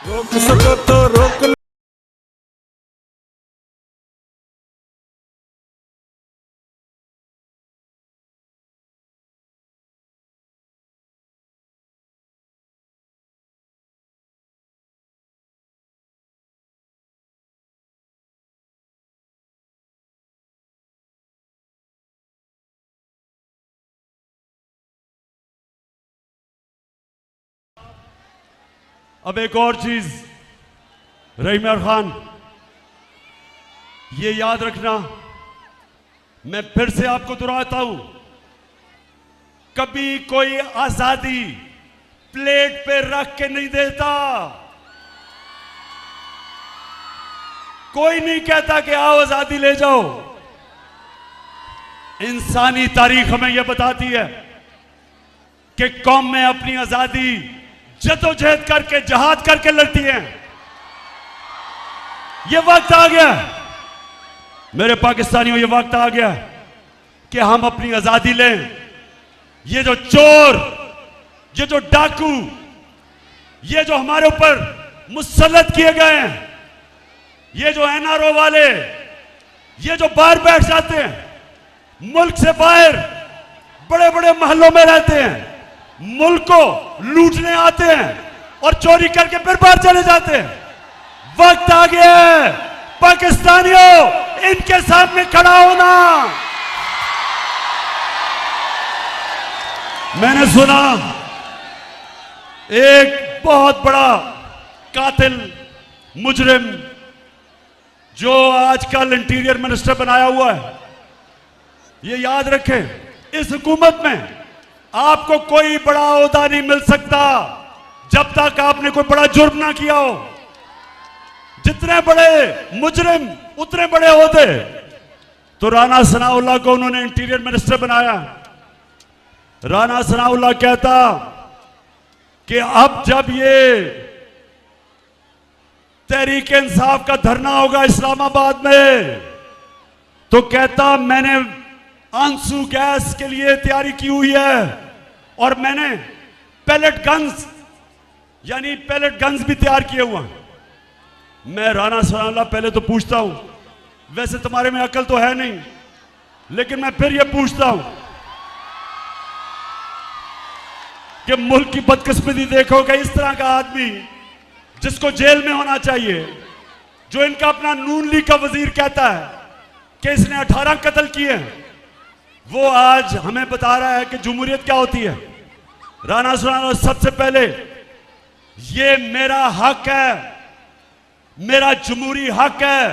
रोक सको तो रोक लो। अब एक और चीज, रहीम यार खान, ये याद रखना, मैं फिर से आपको दोहराता हूं, कभी कोई आजादी प्लेट पे रख के नहीं देता। कोई नहीं कहता कि आओ आजादी ले जाओ। इंसानी तारीख हमें यह बताती है कि कौमें अपनी आजादी जदोजहद करके, जहाद करके लड़ती हैं। यह वक्त आ गया मेरे पाकिस्तानियों, यह वक्त आ गया कि हम अपनी आजादी लें। ये जो चोर, ये जो डाकू, ये जो हमारे ऊपर मुसल्लत किए गए हैं, ये जो एनआरओ वाले, ये जो बाहर बैठ जाते हैं, मुल्क से बाहर बड़े बड़े महलों में रहते हैं, मुल्क को लूटने आते हैं और चोरी करके फिर बाहर चले जाते हैं। वक्त आ गया है पाकिस्तानियों, इनके सामने खड़ा होना। मैंने सुना एक बहुत बड़ा कातिल, मुजरिम, जो आजकल इंटीरियर मिनिस्टर बनाया हुआ है, ये याद रखें, इस हुकूमत में आपको कोई बड़ा ओहदा नहीं मिल सकता जब तक आपने कोई बड़ा जुर्म ना किया हो। जितने बड़े मुजरिम उतने बड़े ओहदे। तो राना सनाउल्लाह को उन्होंने इंटीरियर मिनिस्टर बनाया। राना सनाउल्लाह कहता कि अब जब ये तहरीक इंसाफ का धरना होगा इस्लामाबाद में, तो कहता मैंने आंसू गैस के लिए तैयारी की हुई है और मैंने पैलेट गन्स, यानी पैलेट गन्स भी तैयार किए हुए हैं। मैं राना सनाउल्लाह पहले तो पूछता हूं, वैसे तुम्हारे में अकल तो है नहीं, लेकिन मैं फिर यह पूछता हूं कि मुल्क की बदकिस्मती देखोगे, इस तरह का आदमी जिसको जेल में होना चाहिए, जो इनका अपना नून लीग का वजीर कहता है कि इसने 18 कत्ल किए हैं, वो आज हमें बता रहा है कि जमहूरियत क्या होती है। राना सनाउल्लाह, सबसे पहले ये मेरा हक है, मेरा जमहूरी हक है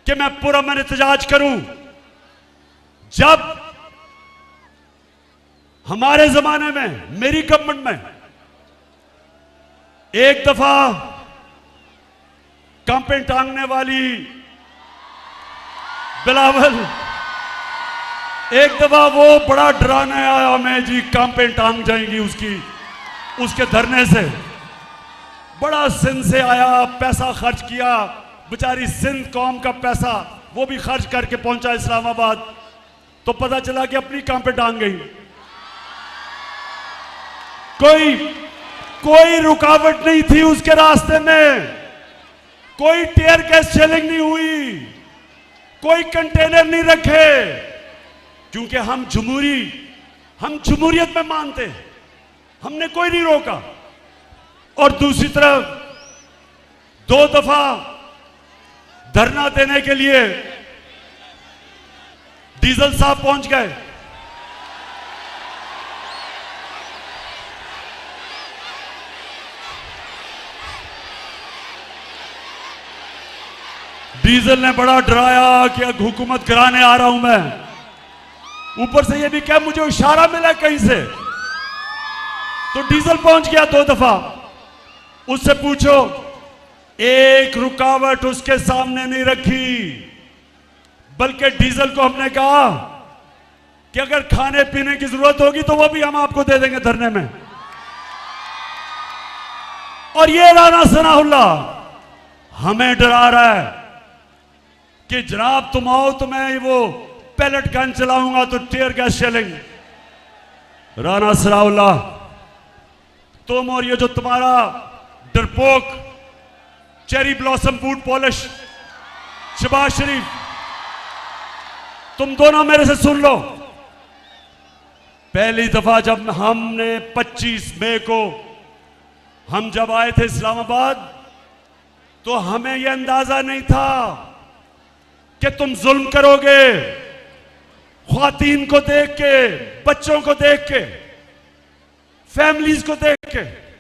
कि मैं पुरअमन एहतजाज करूं। जब हमारे जमाने में, मेरी गवर्नमेंट में, एक दफा कांपे टांगने वाली बिलावल, एक दफा वो बड़ा डराने आया हमें जी, कांपे टांग जाएंगी उसके धरने से। बड़ा सिंध से आया, पैसा खर्च किया, बेचारी सिंध कौम का पैसा वो भी खर्च करके पहुंचा इस्लामाबाद, तो पता चला कि अपनी कांपे टांग गई। कोई रुकावट नहीं थी उसके रास्ते में, कोई टीयर गैस शेलिंग नहीं हुई, कोई कंटेनर नहीं रखे, क्योंकि हम जमहूरियत में मानते हैं, हमने कोई नहीं रोका। और दूसरी तरफ 2 दफा धरना देने के लिए डीजल साहब पहुंच गए। डीजल ने बड़ा डराया कि हुकूमत गिराने आ रहा हूं मैं। ऊपर से ये भी क्या, मुझे इशारा मिला कहीं से, तो डीजल पहुंच गया 2 दफा। उससे पूछो, एक रुकावट उसके सामने नहीं रखी, बल्कि डीजल को हमने कहा कि अगर खाने पीने की जरूरत होगी तो वो भी हम आपको दे देंगे धरने में। और ये राना सनाउल्लाह हमें डरा रहा है कि जनाब तुम आओ तो मैं वो पैलेट गन चलाऊंगा तो tear gas shelling. Rana Sanaullah, तुम और ये जो तुम्हारा डरपोक cherry blossom boot polish Shahbaz Sharif, तुम दोनों मेरे से सुन लो। पहली दफा जब हमने 25 मई को हम जब आए थे इस्लामाबाद, तो हमें यह अंदाजा नहीं था कि तुम जुल्म करोगे, ख्वातीन को देख के, बच्चों को देख के, फैमिलीज को देख के।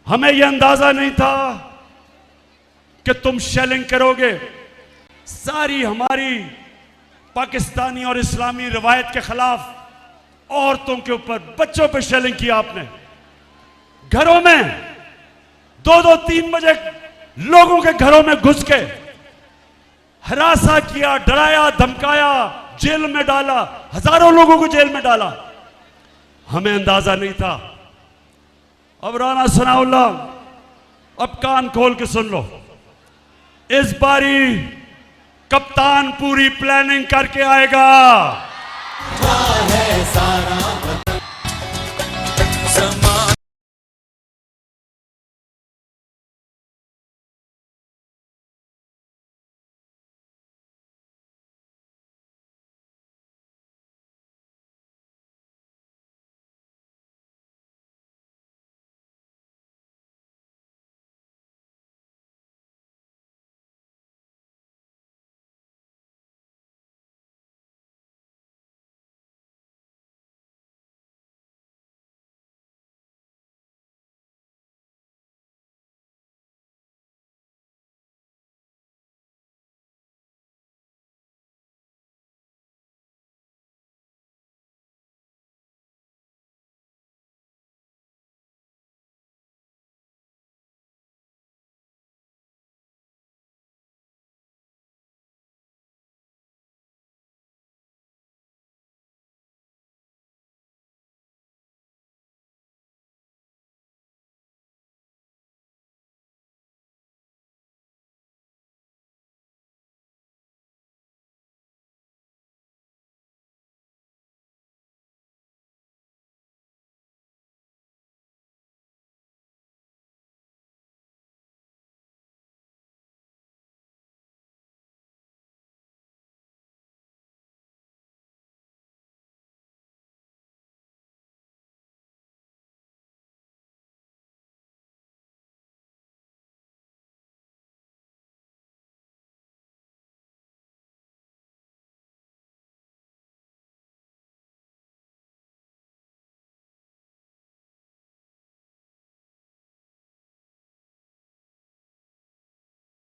हमें यह अंदाजा नहीं था कि तुम शेलिंग करोगे। सारी हमारी पाकिस्तानी और इस्लामी रवायत के खिलाफ औरतों के ऊपर, बच्चों पे शेलिंग किया आपने। घरों में 2-2, 3 बजे लोगों के घरों में घुस के हरासा किया, डराया, धमकाया, जेल में डाला, हजारों लोगों को जेल में डाला। हमें अंदाजा नहीं था। अब राना सनाउल्लाह, अब कान खोल के सुन लो, इस बारी कप्तान पूरी प्लानिंग करके आएगा।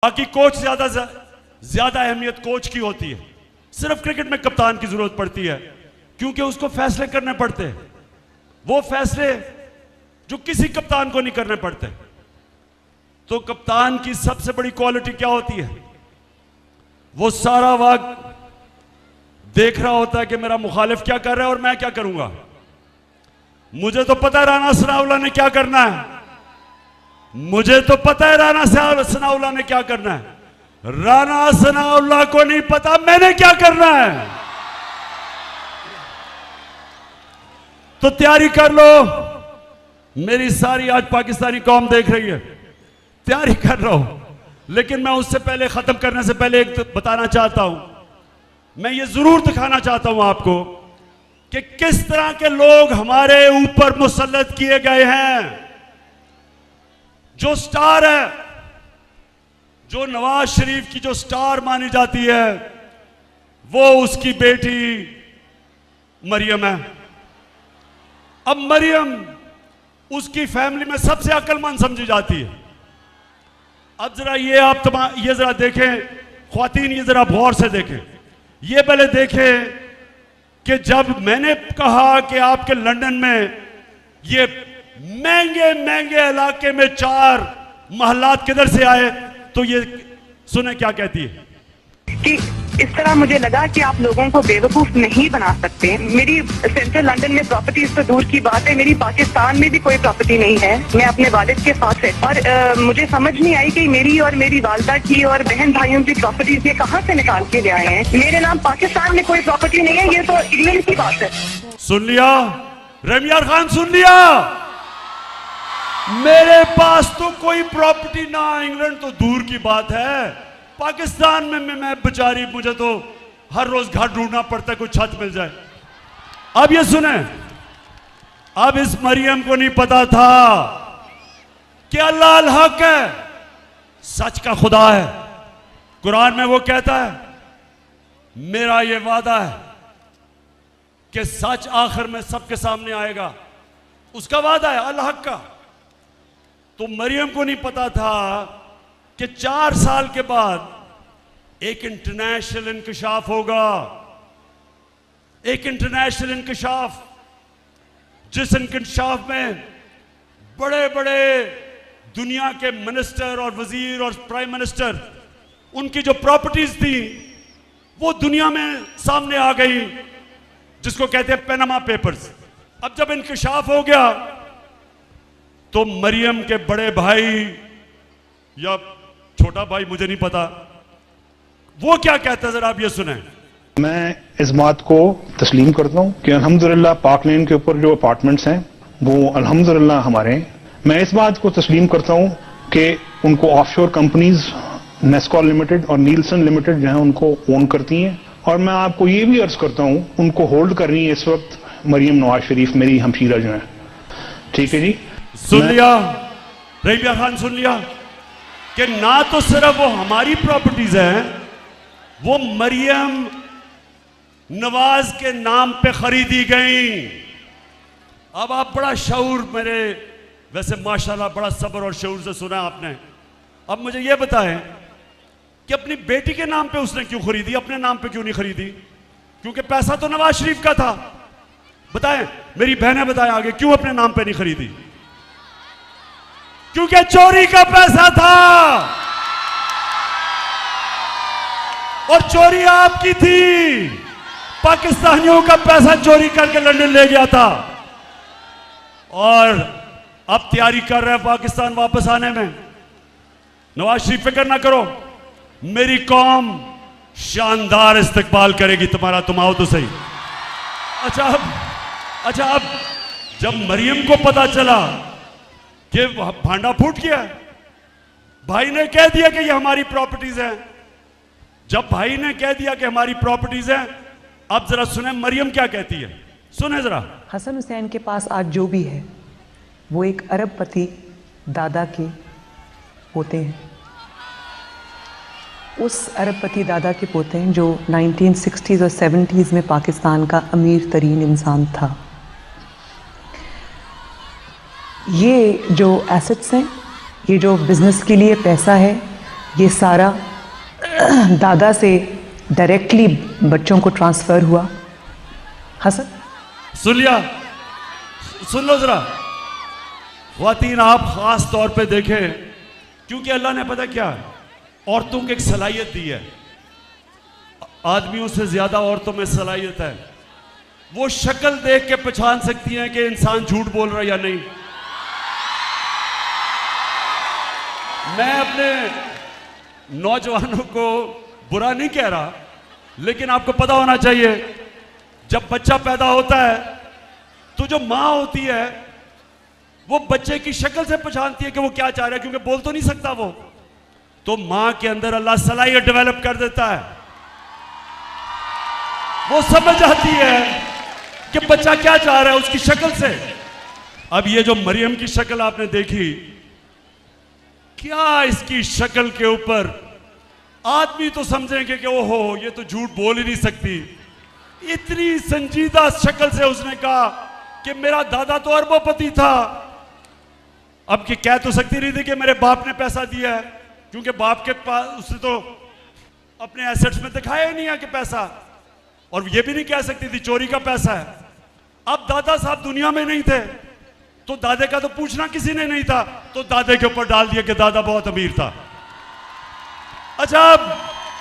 बाकी कोच ज्यादा अहमियत कोच की होती है। सिर्फ क्रिकेट में कप्तान की जरूरत पड़ती है, क्योंकि उसको फैसले करने पड़ते हैं, वो फैसले जो किसी कप्तान को नहीं करने पड़ते। तो कप्तान की सबसे बड़ी क्वालिटी क्या होती है? वो सारा वक्त देख रहा होता है कि मेरा मुखालिफ क्या कर रहा है और मैं क्या करूंगा। मुझे तो पता है राना सनाउल्लाह ने क्या करना है, मुझे तो पता है राना सनाउल्लाह ने क्या करना है। राना सनाउल्लाह को नहीं पता मैंने क्या करना है। तो तैयारी कर लो। मेरी सारी आज पाकिस्तानी कौम देख रही है, तैयारी कर रहा हूं। लेकिन मैं उससे पहले, खत्म करने से पहले एक बताना चाहता हूं, मैं ये जरूर दिखाना चाहता हूं आपको कि किस तरह के लोग हमारे ऊपर मुसल्लत किए गए हैं। जो स्टार है, जो नवाज शरीफ की जो स्टार मानी जाती है, वो उसकी बेटी मरियम है। अब मरियम उसकी फैमिली में सबसे अक्लमंद समझी जाती है। अब जरा ये जरा देखें ख्वातीन, ये जरा गौर से देखें। ये पहले देखें कि जब मैंने कहा कि आपके लंदन में ये महंगे महंगे इलाके में 4 महलात किधर से आए, तो ये सुने क्या कहती है कि इस तरह मुझे लगा कि आप लोगों को बेवकूफ नहीं बना सकते। मेरी सेंट्रल लंदन में प्रॉपर्टीज तो दूर की बात है, मेरी पाकिस्तान में भी कोई प्रॉपर्टी नहीं है। मैं अपने वालिद के साथ है और मुझे समझ नहीं आई कि मेरी और मेरी वालदा की और बहन भाइयों की प्रॉपर्टीज ये कहाँ से निकाल के ले आए हैं। मेरे नाम पाकिस्तान में कोई प्रॉपर्टी नहीं है, ये तो इंग्लैंड की बात है। सुन लिया रमियार खान, सुन लिया। मेरे पास तो कोई प्रॉपर्टी ना, इंग्लैंड तो दूर की बात है। पाकिस्तान में मैं बेचारी, मुझे तो हर रोज घर ढूंढना पड़ता है, कोई छत मिल जाए। अब ये सुने, अब इस मरियम को नहीं पता था कि अल्लाह अल हक है, सच का खुदा है। कुरान में वो कहता है, मेरा ये वादा है कि सच आखिर में सबके सामने आएगा। उसका वादा है अल हक का। तो मरियम को नहीं पता था कि 4 साल के बाद एक इंटरनेशनल इंकशाफ होगा, एक इंटरनेशनल इंकशाफ। जिस इंकशाफ में बड़े बड़े दुनिया के मिनिस्टर और वजीर और प्राइम मिनिस्टर उनकी जो प्रॉपर्टीज थी वो दुनिया में सामने आ गई, जिसको कहते हैं पैनामा पेपर्स। अब जब इंकशाफ हो गया तो मरियम के बड़े भाई या छोटा भाई, मुझे नहीं पता, वो क्या कहते हैं, जरा आप ये सुने। मैं इस बात को तस्लीम करता हूँ कि अल्हम्दुलिल्लाह पार्क लेन के ऊपर जो अपार्टमेंट्स हैं वो अल्हम्दुलिल्लाह हमारे हैं। मैं इस बात को तस्लीम करता हूँ कि उनको ऑफशोर कंपनीज नेस्कॉल लिमिटेड और नीलसन लिमिटेड जो है उनको ओन करती हैं, और मैं आपको ये भी अर्ज करता हूँ उनको होल्ड कर रही है इस वक्त मरियम नवाज शरीफ, मेरी हमशीरा जो है। ठीक है जी, सुन लिया रहीम खान, सुन लिया कि ना तो सिर्फ वो हमारी प्रॉपर्टीज हैं, वो मरियम नवाज के नाम पे खरीदी गई। अब आप बड़ा शऊर, मेरे वैसे माशाल्लाह बड़ा सब्र और शऊर से सुना आपने। अब मुझे ये बताएं कि अपनी बेटी के नाम पे उसने क्यों खरीदी, अपने नाम पे क्यों नहीं खरीदी? क्योंकि पैसा तो नवाज शरीफ का था। बताएं, मेरी बहनें बताएं आगे, क्यों अपने नाम पे नहीं खरीदी? क्योंकि चोरी का पैसा था, और चोरी आपकी थी। पाकिस्तानियों का पैसा चोरी करके लंदन ले गया था, और अब तैयारी कर रहे हैं पाकिस्तान वापस आने में। नवाज शरीफ फिक्र ना करो, मेरी कौम शानदार इस्तकबाल करेगी तुम्हारा, तुम आओ तो सही। अच्छा अब जब मरियम को पता चला कि भांडा फूट गया, भाई ने कह दिया कि ये हमारी प्रॉपर्टीज हैं। जब भाई ने कह दिया कि हमारी प्रॉपर्टीज हैं, अब जरा सुने मरियम क्या कहती है, सुने जरा। हसन हुसैन के पास आज जो भी है वो एक अरबपति दादा के पोते हैं। उस अरबपति दादा के पोते हैं जो 1960s और 70s में पाकिस्तान का अमीर तरीन इंसान था। ये जो एसेट्स हैं, ये जो बिजनेस के लिए पैसा है, ये सारा दादा से डायरेक्टली बच्चों को ट्रांसफर हुआ। हसन सुन लिया, सुन लो जरा ख्वातीन, आप खास तौर पे देखें, क्योंकि अल्लाह ने पता क्या औरतों को एक सलाहियत दी है, आदमियों से ज्यादा औरतों में सलाहियत है। वो शक्ल देख के पहचान सकती हैं कि इंसान झूठ बोल रहा है या नहीं। मैं अपने नौजवानों को बुरा नहीं कह रहा, लेकिन आपको पता होना चाहिए जब बच्चा पैदा होता है तो जो माँ होती है वो बच्चे की शक्ल से पहचानती है कि वो क्या चाह रहा है, क्योंकि बोल तो नहीं सकता वो। तो मां के अंदर अल्लाह सलाहियत डेवलप कर देता है, वो समझ आती है कि बच्चा क्या चाह रहा है उसकी शक्ल से। अब ये जो मरियम की शक्ल आपने देखी, क्या इसकी शक्ल के ऊपर आदमी तो समझेंगे कि ओहो ये तो झूठ बोल ही नहीं सकती। इतनी संजीदा शक्ल से उसने कहा कि मेरा दादा तो अरबोपति था। अब कि कह तो सकती नहीं थी कि मेरे बाप ने पैसा दिया है, क्योंकि बाप के पास उसने तो अपने एसेट्स में दिखाया ही नहीं है कि पैसा, और ये भी नहीं कह सकती थी चोरी का पैसा है। अब दादा साहब दुनिया में नहीं थे तो दादे का तो पूछना किसी ने नहीं था, तो दादे के ऊपर डाल दिया कि दादा बहुत अमीर था। अच्छा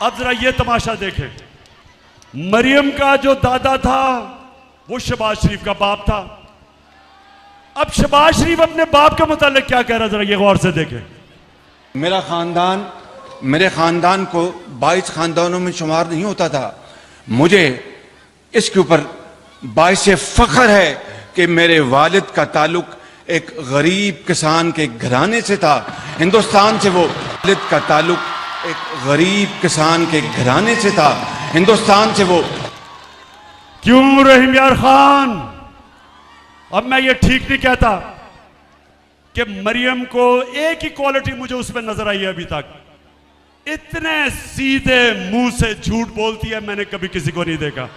अब जरा ये तमाशा देखें, मरियम का जो दादा था वो शहबाज शरीफ का बाप था। अब शहबाज शरीफ अपने बाप के मुतालिक क्या कह रहा है, जरा ये गौर से देखें। मेरे खानदान को 22 खानदानों में शुमार नहीं होता था। मुझे इसके ऊपर बाइस फख्र है कि मेरे वालिद का ताल्लुक एक गरीब किसान के घराने से था। हिंदुस्तान से वो वालिद का ताल्लुक एक गरीब किसान के घराने से था। हिंदुस्तान से वो क्यों रहीम यार खान, अब मैं ये ठीक नहीं कहता कि मरियम को एक ही क्वालिटी मुझे उसमें नजर आई है अभी तक, इतने सीधे मुंह से झूठ बोलती है मैंने कभी किसी को नहीं देखा।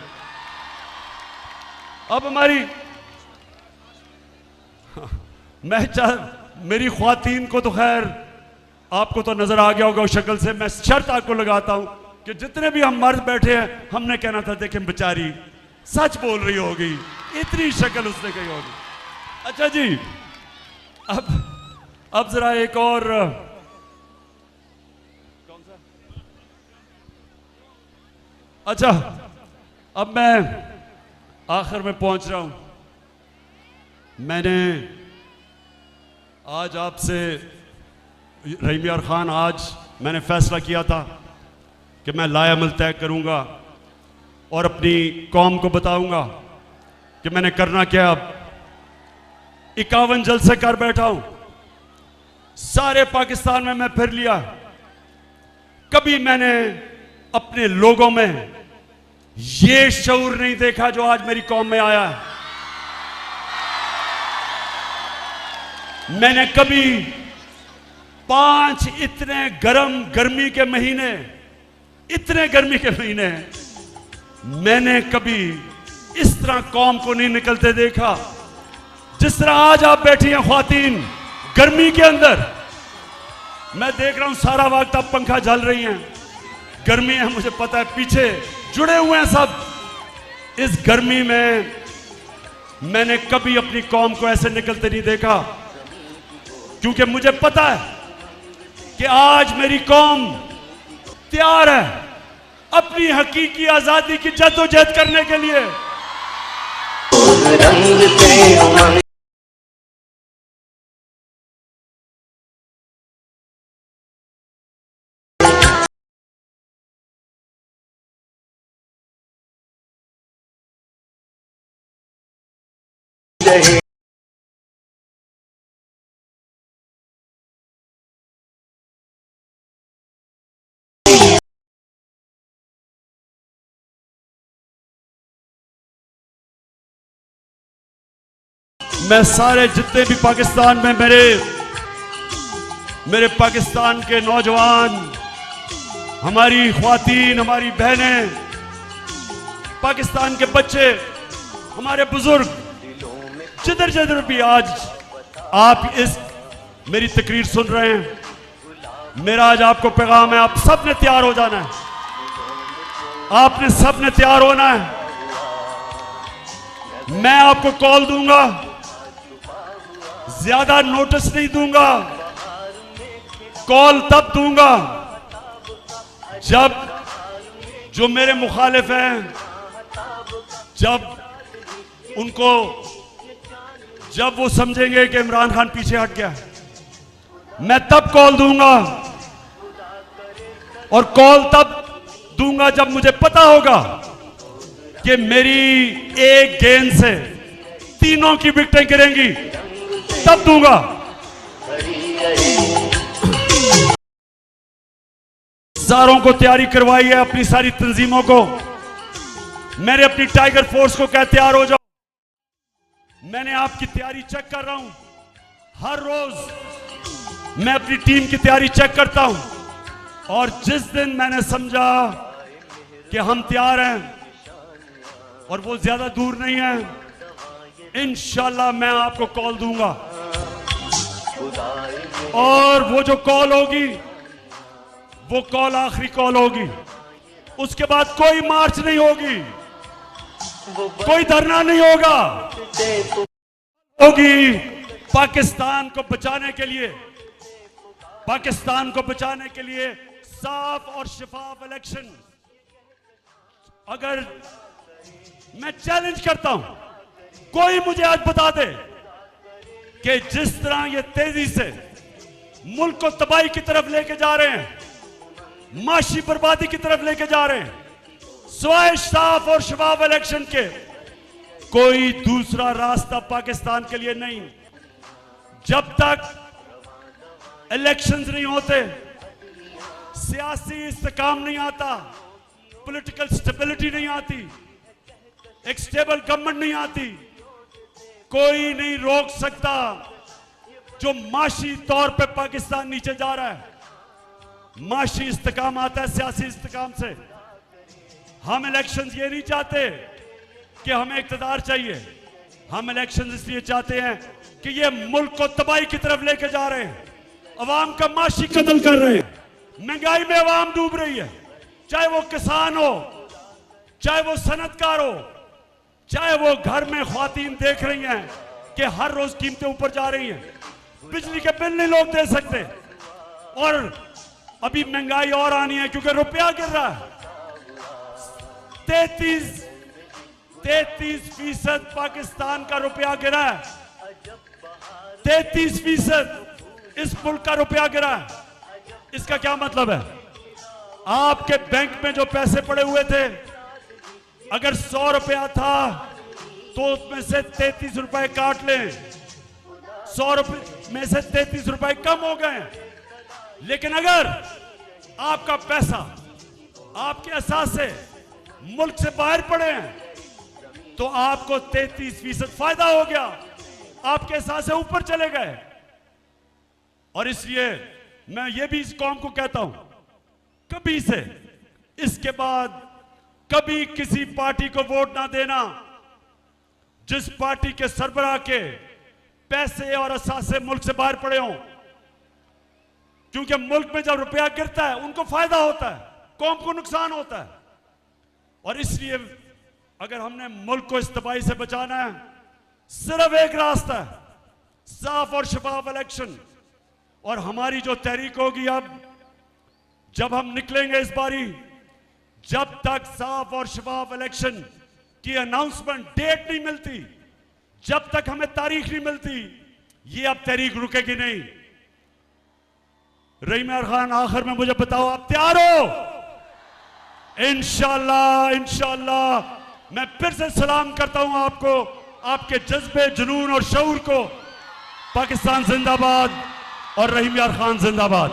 अब हमारी मेरी ख्वातीन को तो खैर आपको तो नजर आ गया होगा उस शक्ल से। मैं शर्त आपको लगाता हूं कि जितने भी हम मर्द बैठे हैं हमने कहना था देखें बेचारी सच बोल रही होगी, इतनी शक्ल उसने कही होगी। अच्छा जी, अब जरा एक और अच्छा, अब मैं आखिर में पहुंच रहा हूं। मैंने आज आपसे, रहीम यार खान, आज मैंने फैसला किया था कि मैं लायामल तय करूंगा और अपनी कौम को बताऊंगा कि मैंने करना क्या। अब 51 जलसे कर बैठा हूं, सारे पाकिस्तान में मैं फिर लिया। कभी मैंने अपने लोगों में ये शऊर नहीं देखा जो आज मेरी कौम में आया है। मैंने कभी 5 इतने गर्मी के महीने, इतने गर्मी के महीने मैंने कभी इस तरह कौम को नहीं निकलते देखा जिस तरह आज आप बैठी हैं ख्वातीन गर्मी के अंदर। मैं देख रहा हूं सारा वक्त आप पंखा झल रही हैं, गर्मी है, मुझे पता है, पीछे जुड़े हुए हैं सब। इस गर्मी में मैंने कभी अपनी कौम को ऐसे निकलते नहीं देखा, क्योंकि मुझे पता है कि आज मेरी कौम तैयार है अपनी हकीकी आजादी की जद्दोजहद करने के लिए। मैं सारे जितने भी पाकिस्तान में मेरे पाकिस्तान के नौजवान, हमारी ख्वातीन, हमारी बहनें, पाकिस्तान के बच्चे, हमारे बुजुर्ग, जिधर जिधर भी आज आप इस मेरी तकरीर सुन रहे हैं, मेरा आज आपको पैगाम है, आप सब ने तैयार हो जाना है। आपने सब ने तैयार होना है। मैं आपको कॉल दूंगा, ज्यादा नोटिस नहीं दूंगा। कॉल तब दूंगा जब जो मेरे मुखालिफ हैं, जब वो समझेंगे कि इमरान खान पीछे हट गया, मैं तब कॉल दूंगा। और कॉल तब दूंगा जब मुझे पता होगा कि मेरी एक गेंद से तीनों की विकेटें गिरेंगी, तब दूंगा। सारों को तैयारी करवाई है, अपनी सारी तंजीमों को। मैंने अपनी टाइगर फोर्स को कहा तैयार हो जाओ। मैंने आपकी तैयारी चेक कर रहा हूं। हर रोज मैं अपनी टीम की तैयारी चेक करता हूं, और जिस दिन मैंने समझा कि हम तैयार हैं और वो ज्यादा दूर नहीं है, इंशाल्लाह मैं आपको कॉल दूंगा। और वो जो कॉल होगी, वो कॉल आखिरी कॉल होगी। उसके बाद कोई मार्च नहीं होगी, कोई धरना नहीं होगा। होगी पाकिस्तान को बचाने के लिए, पाकिस्तान को बचाने के लिए साफ और शफाफ इलेक्शन। अगर मैं चैलेंज करता हूं, कोई मुझे आज बता दे कि जिस तरह ये तेजी से मुल्क को तबाही की तरफ लेके जा रहे हैं, माशी बर्बादी की तरफ लेके जा रहे हैं, स्वाय साफ और शफाफ इलेक्शन के कोई दूसरा रास्ता पाकिस्तान के लिए नहीं। जब तक इलेक्शंस नहीं होते, सियासी इस्तेकाम नहीं आता, पॉलिटिकल स्टेबिलिटी नहीं आती, एक स्टेबल गवर्नमेंट नहीं आती, कोई नहीं रोक सकता जो माशी तौर पे पाकिस्तान नीचे जा रहा है। माशी इस्तेकाम आता है सियासी इस्तेकाम से। हम इलेक्शंस ये नहीं चाहते कि हमें इक़्तिदार चाहिए, हम इलेक्शंस इसलिए चाहते हैं कि ये मुल्क को तबाही की तरफ लेके जा रहे हैं, अवाम का माशी कत्ल कर रहे हैं, महंगाई में अवाम डूब रही है, चाहे वो किसान हो, चाहे वो सनतकार हो, चाहे वो घर में ख्वातीन देख रही हैं कि हर रोज कीमतें ऊपर जा रही हैं, बिजली के बिल नहीं लोग दे सकते, और अभी महंगाई और आनी है क्योंकि रुपया गिर रहा है। 33% पाकिस्तान का रुपया गिरा है, 33% इस मुल्क का रुपया गिरा है। इसका क्या मतलब है? आपके बैंक में जो पैसे पड़े हुए थे, अगर 100 रुपया था तो उसमें से 33 रुपए काट लें, 100 रुपए में से 33 रुपए कम हो गए। लेकिन अगर आपका पैसा आपके असासे मुल्क से बाहर पड़े हैं तो आपको 33% फायदा हो गया, आपके असासे ऊपर चले गए। और इसलिए मैं ये भी इस कौम को कहता हूं, कभी से इसके बाद कभी किसी पार्टी को वोट ना देना जिस पार्टी के सरबराह के पैसे और असासे मुल्क से बाहर पड़े हों, क्योंकि मुल्क में जब रुपया गिरता है उनको फायदा होता है, कौम को नुकसान होता है। और इसलिए अगर हमने मुल्क को इस तबाही से बचाना है, सिर्फ एक रास्ता है, साफ और शफाफ इलेक्शन। और हमारी जो तहरीक होगी, अब जब हम निकलेंगे इस बारी, जब तक साफ और शफाफ इलेक्शन की अनाउंसमेंट डेट नहीं मिलती, जब तक हमें तारीख नहीं मिलती, ये अब तहरीक रुकेगी नहीं। रहीम यार खान, आखिर में मुझे बताओ, आप तैयार हो? इंशाअल्लाह, इंशाअल्लाह। मैं फिर से सलाम करता हूं आपको, आपके जज्बे, जुनून और शऊर को। पाकिस्तान जिंदाबाद और रहीम यार खान जिंदाबाद।